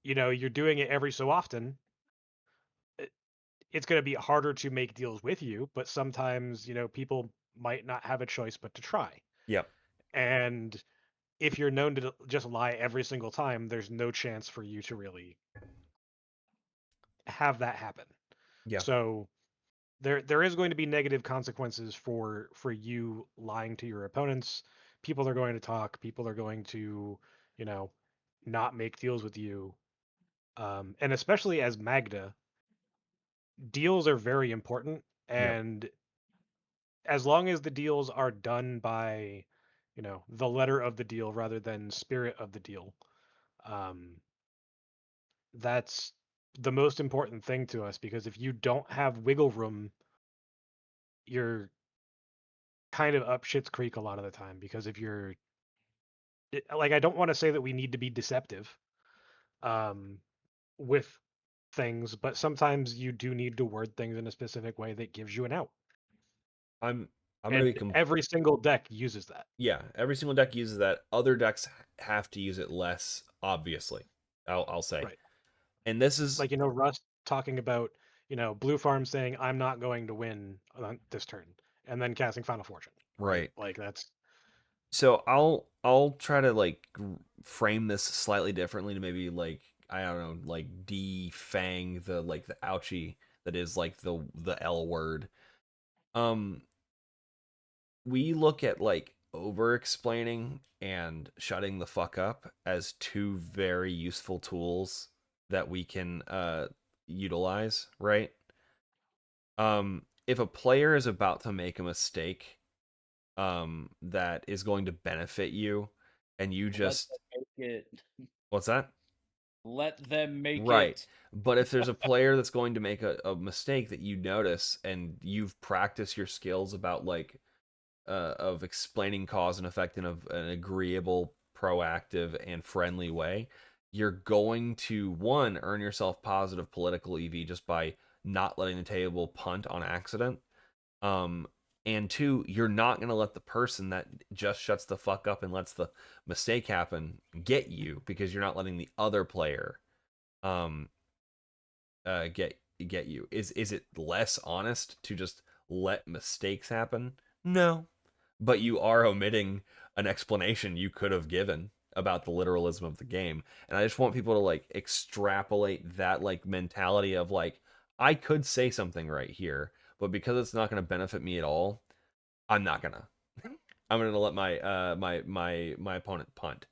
[SPEAKER 3] you're doing it every so often, it's going to be harder to make deals with you, but sometimes, people might not have a choice but to try.
[SPEAKER 2] Yep.
[SPEAKER 3] And if you're known to just lie every single time, there's no chance for you to really have that happen.
[SPEAKER 2] Yeah.
[SPEAKER 3] So there is going to be negative consequences for you lying to your opponents. People are going to talk, people are going to, you know, not make deals with you. And especially as Magda, deals are very important,
[SPEAKER 2] Yep.
[SPEAKER 3] and as long as the deals are done by, the letter of the deal rather than spirit of the deal, um, that's the most important thing to us, because if you don't have wiggle room, you're kind of up shit's creek a lot of the time. Because if you're like, I don't want to say that we need to be deceptive um, with things, but sometimes you do need to word things in a specific way that gives you an out.
[SPEAKER 2] I'm gonna
[SPEAKER 3] And
[SPEAKER 2] be
[SPEAKER 3] every single deck uses that.
[SPEAKER 2] yeah, every single deck uses that. Other decks have to use it less, obviously. I'll say.
[SPEAKER 3] Right.
[SPEAKER 2] And this is
[SPEAKER 3] Like, Rust talking about, Blue Farm saying, I'm not going to win on this turn, and then casting Final Fortune. Right.
[SPEAKER 2] right.
[SPEAKER 3] Like, that's
[SPEAKER 2] So I'll try to like frame this slightly differently to maybe like I don't know, like defang the ouchie that is like the L word. Um we look at like over explaining and shutting the fuck up as two very useful tools that we can utilize, right? If a player is about to make a mistake that is going to benefit you and you
[SPEAKER 1] Let
[SPEAKER 2] just
[SPEAKER 1] them make it.
[SPEAKER 2] what's that?
[SPEAKER 1] Let them make
[SPEAKER 2] Right.
[SPEAKER 1] it.
[SPEAKER 2] But if there's a player that's going to make a mistake that you notice and you've practiced your skills about like of explaining cause and effect in an agreeable, proactive, and friendly way, you're going to one earn yourself positive political EV just by not letting the table punt on accident. Um, and two, you're not going to let the person that just shuts the fuck up and lets the mistake happen get you because you're not letting the other player um get you. Is it less honest to just let mistakes happen? No. But you are omitting an explanation you could have given about the literalism of the game. And I just want people to like extrapolate that like mentality of like I could say something right here, but because it's not going to benefit me at all, I'm not gonna. I'm gonna let my opponent punt.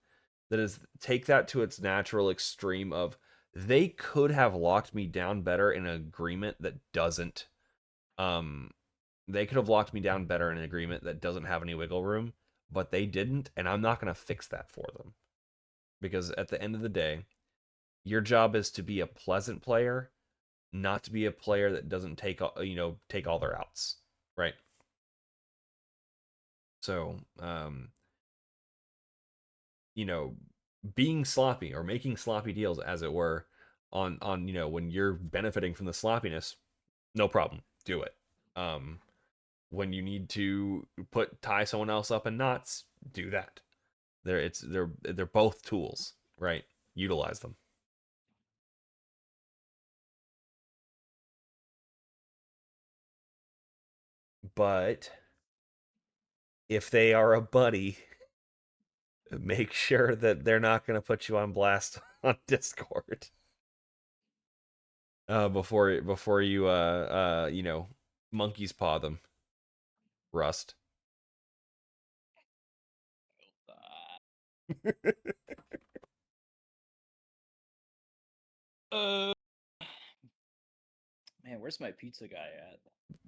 [SPEAKER 2] That is, take that to its natural extreme of they could have locked me down better in an agreement that doesn't. Um, they could have locked me down better in an agreement that doesn't have any wiggle room, but they didn't, and I'm not gonna fix that for them because at the end of the day, your job is to be a pleasant player, not to be a player that doesn't take take all their outs, right? So, being sloppy or making sloppy deals, as it were, on when you're benefiting from the sloppiness, no problem, do it. When you need to tie someone else up in knots, do that. They're both tools, right? Utilize them. But if they are a buddy, make sure that they're not going to put you on blast on Discord before you monkey's paw them. Rust.
[SPEAKER 1] Man, where's my pizza guy at?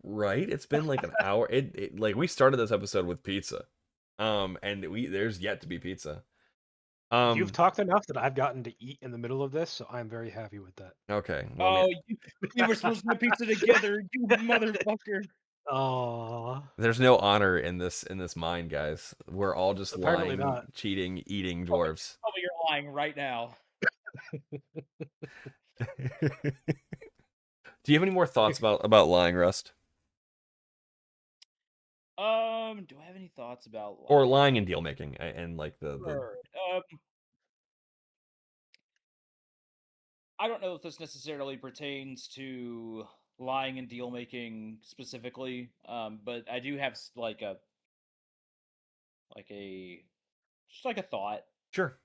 [SPEAKER 2] Right? It's been like an hour. It like we started this episode with pizza. And there's yet to be pizza.
[SPEAKER 3] You've talked enough that I've gotten to eat in the middle of this, so I'm very happy with that.
[SPEAKER 2] Okay. Well,
[SPEAKER 1] we were supposed to get pizza together, you motherfucker.
[SPEAKER 3] Oh,
[SPEAKER 2] there's no honor in this mind, guys. We're all just
[SPEAKER 3] Apparently
[SPEAKER 2] lying,
[SPEAKER 3] not.
[SPEAKER 2] cheating, eating dwarves.
[SPEAKER 1] Probably you're lying right now.
[SPEAKER 2] Do you have any more thoughts about lying, Rust?
[SPEAKER 1] Do I have any thoughts about
[SPEAKER 2] Or lying and deal making and like
[SPEAKER 1] Sure. I don't know if this necessarily pertains to lying and deal making specifically, but I do have like a just like a thought.
[SPEAKER 2] Sure.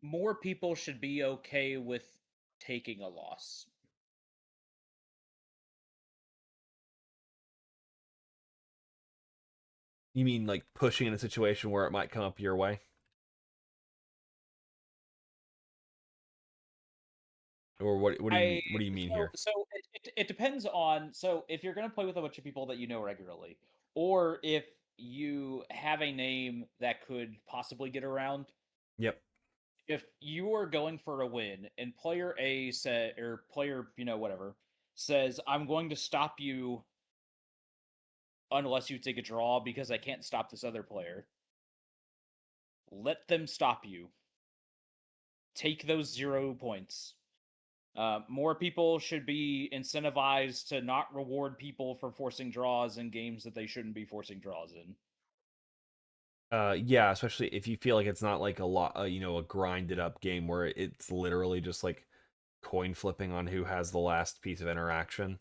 [SPEAKER 1] More people should be okay with taking a loss.
[SPEAKER 2] You mean like pushing in a situation where it might come up your way? Or what do you mean here?
[SPEAKER 1] So it depends on, so if you're going to play with a bunch of people that you know regularly, or if you have a name that could possibly get around.
[SPEAKER 2] Yep.
[SPEAKER 1] If you are going for a win and player A said, or player, whatever, says, I'm going to stop you unless you take a draw because I can't stop this other player. Let them stop you. Take those 0 points. More people should be incentivized to not reward people for forcing draws in games that they shouldn't be forcing draws in.
[SPEAKER 2] Yeah, especially if you feel like it's not like a grinded up game where it's literally just like coin flipping on who has the last piece of interaction.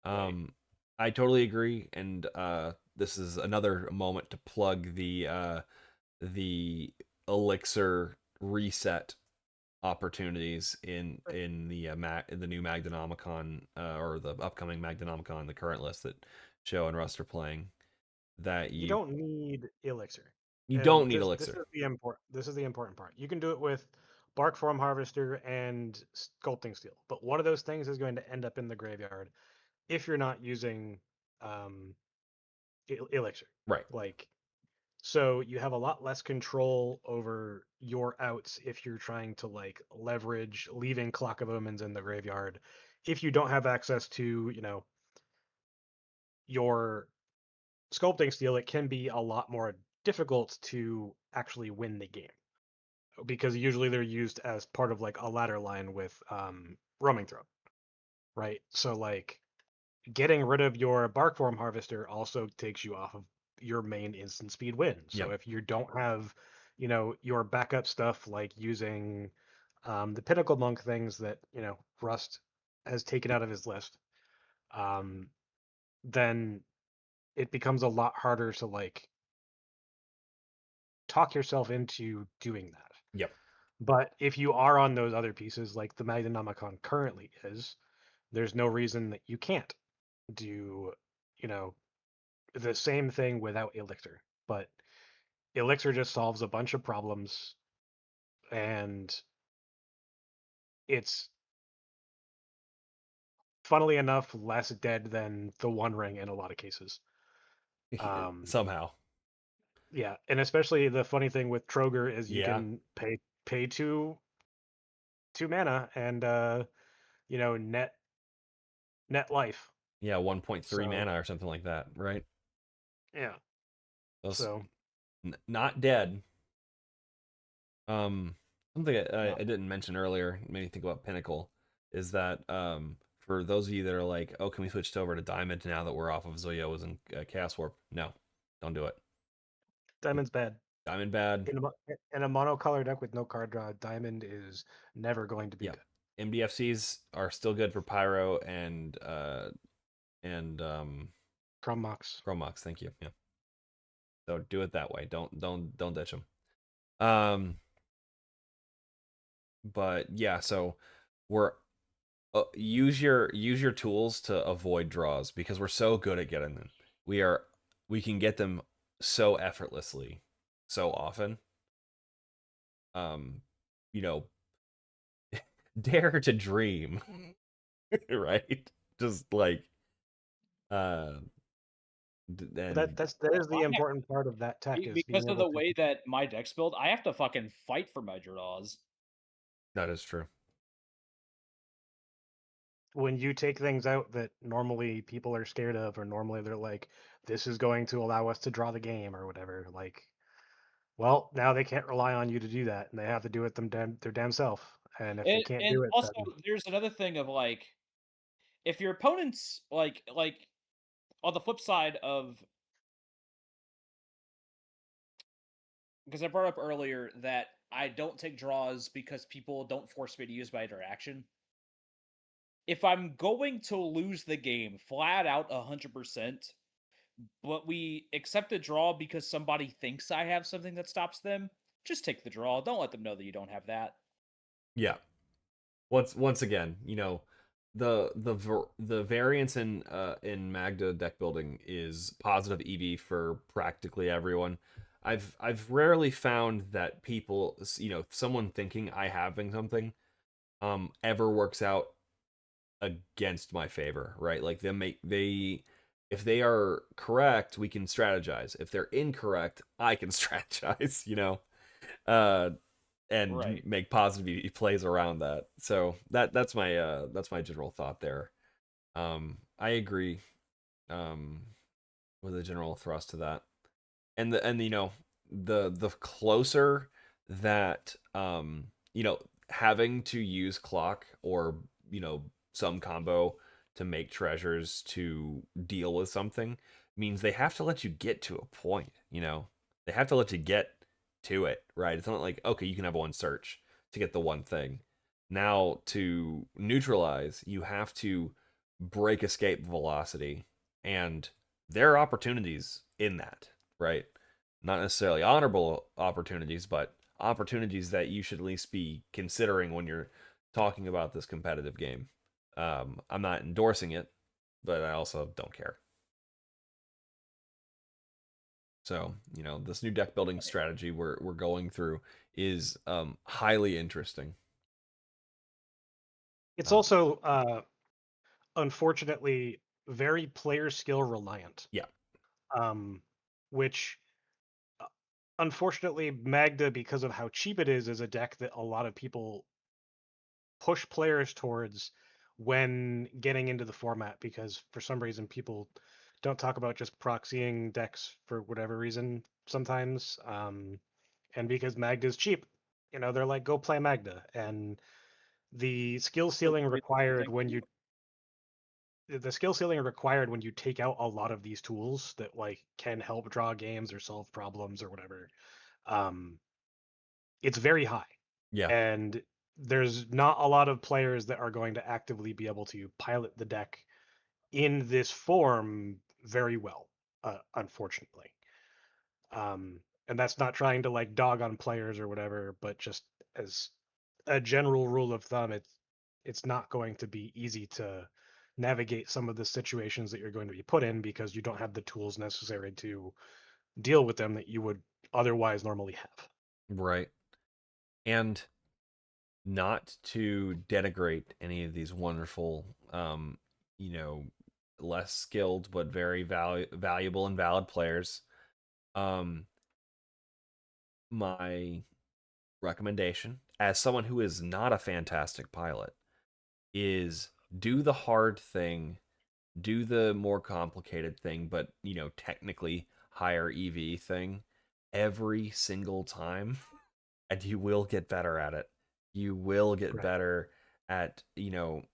[SPEAKER 1] Right.
[SPEAKER 2] I totally agree, and this is another moment to plug the Elixir reset opportunities in the in the new Magdanomicon or the upcoming Magdanomicon, the current list that Joe and Rust are playing. That
[SPEAKER 3] you don't need Elixir.
[SPEAKER 2] you
[SPEAKER 3] And
[SPEAKER 2] don't need
[SPEAKER 3] this
[SPEAKER 2] Elixir.
[SPEAKER 3] is the important part. You can do it with Bark Form Harvester and Sculpting Steel, but one of those things is going to end up in the graveyard if you're not using Elixir.
[SPEAKER 2] Right.
[SPEAKER 3] Like, so you have a lot less control over your outs if you're trying to like leverage leaving Clock of Omens in the graveyard. If you don't have access to, your Sculpting Steel, it can be a lot more difficult to actually win the game because usually they're used as part of like a ladder line with Roaming Throne, right? So like getting rid of your Bark Form Harvester also takes you off of your main instant speed win. So
[SPEAKER 2] Yep.
[SPEAKER 3] if you don't have your backup stuff like using the Pinnacle Monk things that, Rust has taken out of his list, um, then it becomes a lot harder to like talk yourself into doing that.
[SPEAKER 2] Yep.
[SPEAKER 3] But if you are on those other pieces, like the Magdanomicon currently is, there's no reason that you can't do, you know, the same thing without Elixir. But Elixir just solves a bunch of problems, and it's funnily enough less dead than the One Ring in a lot of cases.
[SPEAKER 2] Somehow.
[SPEAKER 3] Yeah, and especially the funny thing with Troger is you
[SPEAKER 2] Yeah.
[SPEAKER 3] can pay two mana and net life.
[SPEAKER 2] Yeah, 1.3
[SPEAKER 3] So
[SPEAKER 2] mana or something like that, right?
[SPEAKER 3] yeah,
[SPEAKER 2] Those
[SPEAKER 3] so
[SPEAKER 2] not dead. Something I
[SPEAKER 3] no.
[SPEAKER 2] didn't mention earlier, made me think about Pinnacle, is that for those of you that are like, oh, can we switch over to Diamond now that we're off of Zoyos and Chaos Warp? No, don't do it.
[SPEAKER 3] Diamond's bad.
[SPEAKER 2] Diamond bad.
[SPEAKER 3] In a monocolor deck with no card draw, Diamond is never going to be
[SPEAKER 2] Yeah.
[SPEAKER 3] good.
[SPEAKER 2] MDFCs are still good for Pyro and
[SPEAKER 3] Chrome Mox.
[SPEAKER 2] Chromox. Thank you. Yeah. So do it that way. Don't ditch them. But yeah, so we're use your tools to avoid draws because we're so good at getting them. We can get them so effortlessly, so often. Um, you know, dare to dream, right? Just like uh, and
[SPEAKER 3] That is the important part of that tech is
[SPEAKER 1] Because
[SPEAKER 3] being
[SPEAKER 1] of
[SPEAKER 3] able
[SPEAKER 1] the
[SPEAKER 3] to.
[SPEAKER 1] way that my deck's built, I have to fucking fight for my draws.
[SPEAKER 2] that is true.
[SPEAKER 3] When you take things out that normally people are scared of, or normally they're like, this is going to allow us to draw the game or whatever, like, well, now they can't rely on you to do that, and they have to do it their damn self. And if they can't
[SPEAKER 1] And
[SPEAKER 3] do it,
[SPEAKER 1] also,
[SPEAKER 3] then
[SPEAKER 1] there's another thing of like, if your opponent's like on the flip side of, because I brought up earlier that I don't take draws because people don't force me to use my interaction. If I'm going to lose the game flat out 100%, but we accept a draw because somebody thinks I have something that stops them, just take the draw. Don't let them know that you don't have that.
[SPEAKER 2] Yeah. Once again, the variance in Magda deck building is positive EV for practically everyone. I've rarely found that people, someone thinking I having something ever works out against my favor, right? Like they if they are correct, we can strategize. If they're incorrect, I can strategize, Uh and
[SPEAKER 1] Right.
[SPEAKER 2] make positive plays around that. So that's my general thought there. I agree with the general thrust to that. And the closer that having to use clock or some combo to make treasures to deal with something means they have to let you get to a point, they have to let you get to it, right? It's not like, okay, you can have one search to get the one thing. Now to neutralize, you have to break escape velocity, and there are opportunities in that, right? Not necessarily honorable opportunities, but opportunities that you should at least be considering when you're talking about this competitive game. I'm not endorsing it, but I also don't care. So, this new deck building strategy we're going through is highly interesting.
[SPEAKER 3] it's also unfortunately very player skill reliant.
[SPEAKER 2] Yeah.
[SPEAKER 3] Which unfortunately Magda, because of how cheap it is a deck that a lot of people push players towards when getting into the format, because for some reason people don't talk about just proxying decks for whatever reason sometimes, and because Magda's cheap, they're like, go play Magda. And the skill ceiling required when you take out a lot of these tools that like can help draw games or solve problems or whatever, it's very high.
[SPEAKER 2] Yeah.
[SPEAKER 3] And there's not a lot of players that are going to actively be able to pilot the deck in this form very well, unfortunately. And that's not trying to like dog on players or whatever, but just as a general rule of thumb, it's not going to be easy to navigate some of the situations that you're going to be put in because you don't have the tools necessary to deal with them that you would otherwise normally have.
[SPEAKER 2] Right. And not to denigrate any of these wonderful, you know, less skilled but very valuable and valid players. My recommendation, as someone who is not a fantastic pilot, is do the hard thing, do the more complicated thing, but technically higher EV thing every single time, and you will get better at it. You will get
[SPEAKER 3] Right.
[SPEAKER 2] better at,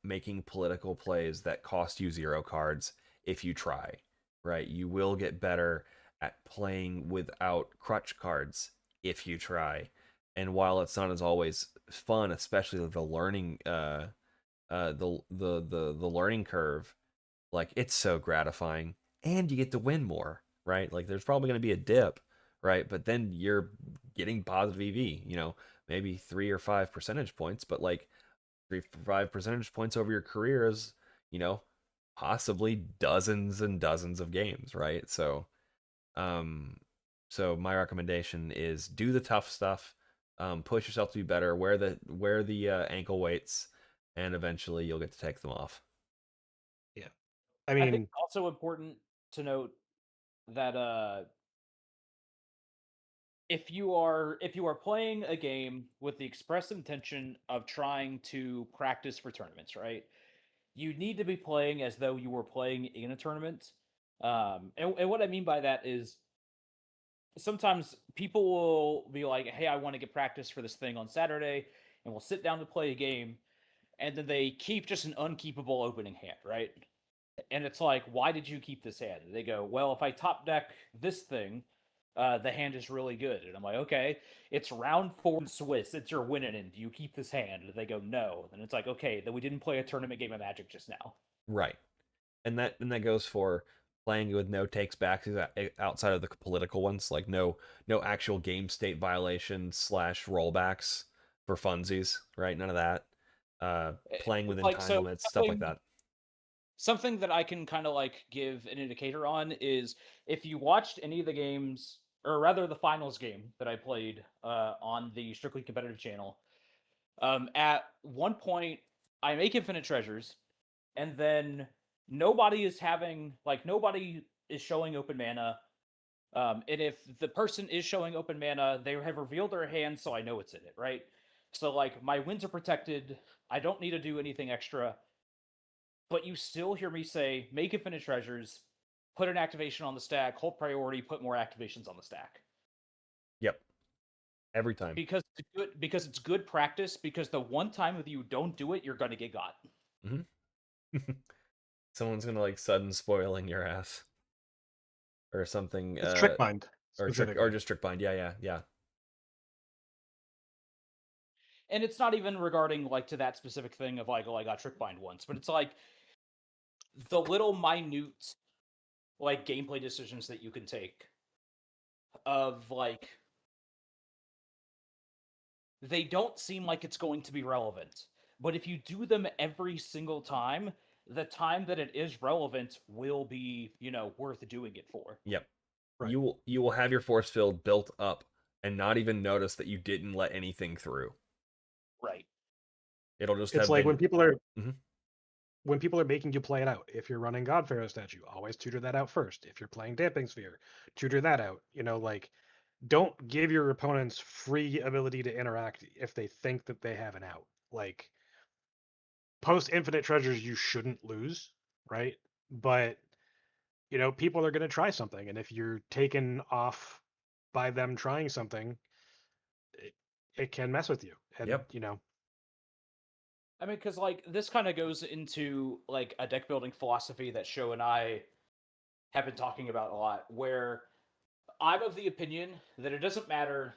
[SPEAKER 2] making political plays that cost you 0 cards if you try, right? You will get better at playing without crutch cards if you try. And while it's not as always fun, especially the learning the learning curve, like it's so gratifying, and you get to win more, right? Like there's probably going to be a dip, right? But then you're getting positive EV, maybe 3 or 5 percentage points, but like 3 or 5 percentage points over your career is, possibly dozens and dozens of games, right? Um, so my recommendation is do the tough stuff, push yourself to be better, wear the ankle weights, and eventually you'll get to take them off.
[SPEAKER 3] Yeah. I
[SPEAKER 1] I think
[SPEAKER 3] mean,
[SPEAKER 1] it's also important to note that if you are playing a game with the express intention of trying to practice for tournaments, right? You need to be playing as though you were playing in a tournament. And what I mean by that is sometimes people will be like, "Hey, I want to get practice for this thing on Saturday," and we'll sit down to play a game, and then they keep just an unkeepable opening hand, right? And it's like, why did you keep this hand? And they go, well, if I top deck this thing, the hand is really good. And I'm like, okay, it's round 4 in Swiss. It's your winning, and do you keep this hand? And they go, no. And it's like, okay, then we didn't play a tournament game of Magic just now.
[SPEAKER 2] Right. And that goes for playing with no takes backs outside of the political ones, like no actual game state violations / rollbacks for funsies, right? None of that. Playing with
[SPEAKER 1] It's like, so
[SPEAKER 2] entanglements, stuff like that.
[SPEAKER 1] something that I can kind of like give an indicator on is if you watched any of the games, or rather the finals game that I played on the Strictly Competitive channel. At one point, I make infinite treasures, and then nobody is showing open mana. And if the person is showing open mana, they have revealed their hand, so I know it's in it, right? So like my wins are protected. I don't need to do anything extra. But you still hear me say, make infinite treasures, put an activation on the stack, hold priority, put more activations on the stack.
[SPEAKER 2] Yep. Every time.
[SPEAKER 1] Because it's good practice, because the one time that you don't do it, you're gonna get got.
[SPEAKER 2] Someone's gonna like sudden spoiling your ass or something.
[SPEAKER 3] it's trick mind
[SPEAKER 2] or
[SPEAKER 3] specifically.
[SPEAKER 2] just trick bind. Yeah.
[SPEAKER 1] And it's not even regarding like to that specific thing of like, oh, I got trick bind once, but it's like the little minute like gameplay decisions that you can take of like they don't seem like it's going to be relevant. But if you do them every single time, the time that it is relevant will be, worth doing it for.
[SPEAKER 2] Yep.
[SPEAKER 3] Right.
[SPEAKER 2] You will have your force field built up and not even notice that you didn't let anything through.
[SPEAKER 1] Right.
[SPEAKER 2] It'll just
[SPEAKER 3] It's
[SPEAKER 2] have
[SPEAKER 3] like
[SPEAKER 2] been.
[SPEAKER 3] when people are
[SPEAKER 2] Mhm.
[SPEAKER 3] when people are making you play it out. If you're running Godpharaoh statue, always tutor that out first. If you're playing Damping Sphere, tutor that out. Like don't give your opponents free ability to interact if they think that they have an out. Like post infinite treasures you shouldn't lose, right? But people are going to try something, and if you're taken off by them trying something, it can mess with you. And
[SPEAKER 2] Yep.
[SPEAKER 1] I mean, because like this kind of goes into like a deck building philosophy that Sho and I have been talking about a lot, where I'm of the opinion that it doesn't matter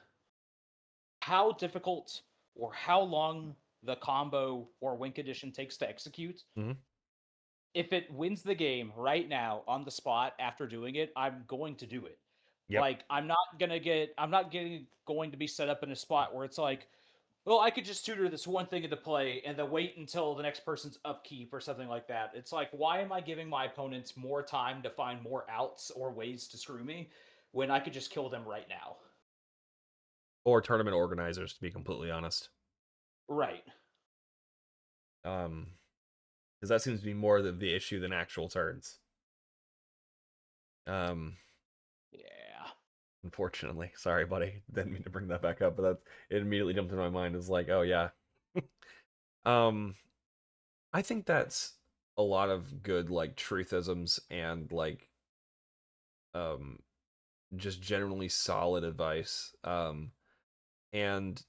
[SPEAKER 1] how difficult or how long the combo or win condition takes to execute.
[SPEAKER 2] Mhm.
[SPEAKER 1] If it wins the game right now on the spot after doing it, I'm going to do it.
[SPEAKER 2] Yep.
[SPEAKER 1] Like I'm not going to be set up in a spot where it's like, well, I could just tutor this one thing into play and then wait until the next person's upkeep or something like that. It's like, why am I giving my opponents more time to find more outs or ways to screw me when I could just kill them right now?
[SPEAKER 2] Or tournament organizers, to be completely honest.
[SPEAKER 1] Right.
[SPEAKER 2] Because that seems to be more the issue than actual turns.
[SPEAKER 1] Yeah.
[SPEAKER 2] Unfortunately, sorry, buddy. Didn't mean to bring that back up, but it immediately jumped in my mind. It's like, oh yeah. I think that's a lot of good like truthisms and like just generally solid advice. And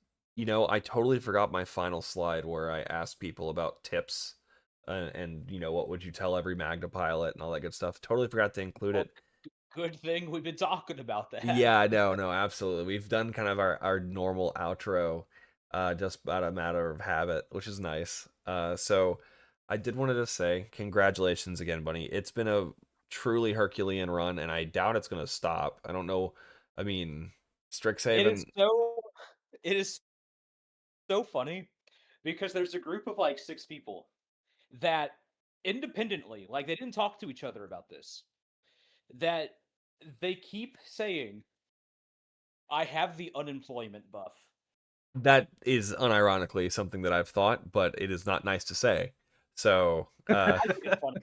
[SPEAKER 2] I totally forgot my final slide where I asked people about tips and what would you tell every Magda pilot and all that good stuff. Totally forgot to include
[SPEAKER 1] Well,
[SPEAKER 2] it.
[SPEAKER 1] good thing we've been talking about that.
[SPEAKER 2] Yeah, no, absolutely. We've done kind of our normal outro, just about a matter of habit, which is nice. So I did wanted to say congratulations again, Bunny. It's been a truly Herculean run, and I doubt it's gonna stop. I don't know. I mean, Strixhaven.
[SPEAKER 1] It is so funny because there's a group of like 6 people that independently, like they didn't talk to each other about this, that they keep saying, I have the unemployment buff.
[SPEAKER 2] That is unironically something that I've thought, but it is not nice to say. So,
[SPEAKER 1] I think it's funny.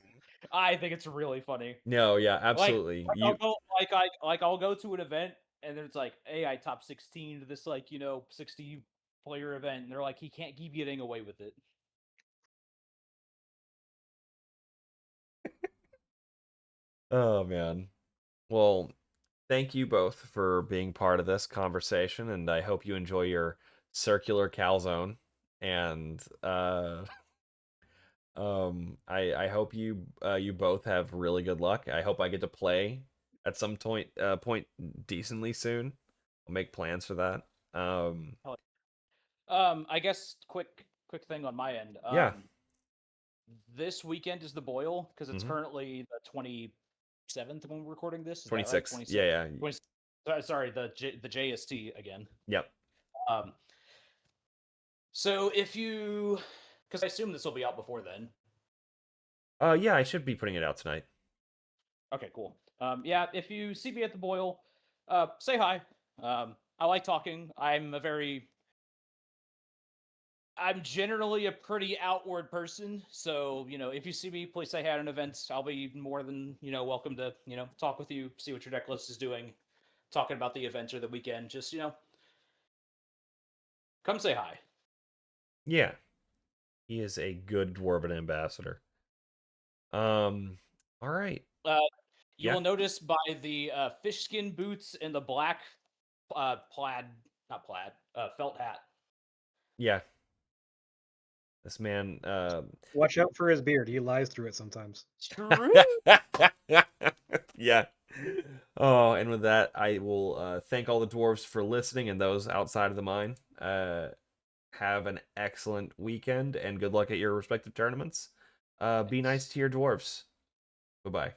[SPEAKER 1] I think it's really funny.
[SPEAKER 2] no, yeah, absolutely.
[SPEAKER 1] I'll go to an event and then it's like, hey, I top 16 to this 60 player event, and they're like, he can't keep getting away with it.
[SPEAKER 2] Oh man. Well, thank you both for being part of this conversation, and I hope you enjoy your circular calzone. And I hope you both have really good luck. I hope I get to play at some point decently soon. I'll make plans for that.
[SPEAKER 1] I guess quick thing on my end.
[SPEAKER 2] Yeah.
[SPEAKER 1] This weekend is the boil because it's
[SPEAKER 2] Mhm.
[SPEAKER 1] currently the 27th when we're recording this. Is that right?
[SPEAKER 2] 26.
[SPEAKER 1] 26th.
[SPEAKER 2] Yeah.
[SPEAKER 1] 20, sorry, the JST again.
[SPEAKER 2] Yep.
[SPEAKER 1] So if you, because I assume this will be out before then.
[SPEAKER 2] Yeah, I should be putting it out tonight.
[SPEAKER 1] Okay, cool. Yeah, if you see me at the boil, say hi. I like talking. I'm generally a pretty outward person, so if you see me, please say hi at an event. I'll be more than welcome to talk with you, see what your deck list is doing, talking about the event or the weekend. Just come say hi.
[SPEAKER 2] Yeah, he is a good Dwarven ambassador. All right.
[SPEAKER 1] You will notice by the fish skin boots and the black felt hat.
[SPEAKER 2] Yeah. This man.
[SPEAKER 3] Watch out for his beard. He lies through it sometimes.
[SPEAKER 1] True.
[SPEAKER 2] Yeah. Oh, and with that, I will thank all the dwarves for listening and those outside of the mine. Have an excellent weekend and good luck at your respective tournaments. Be nice to your dwarves. Bye-bye.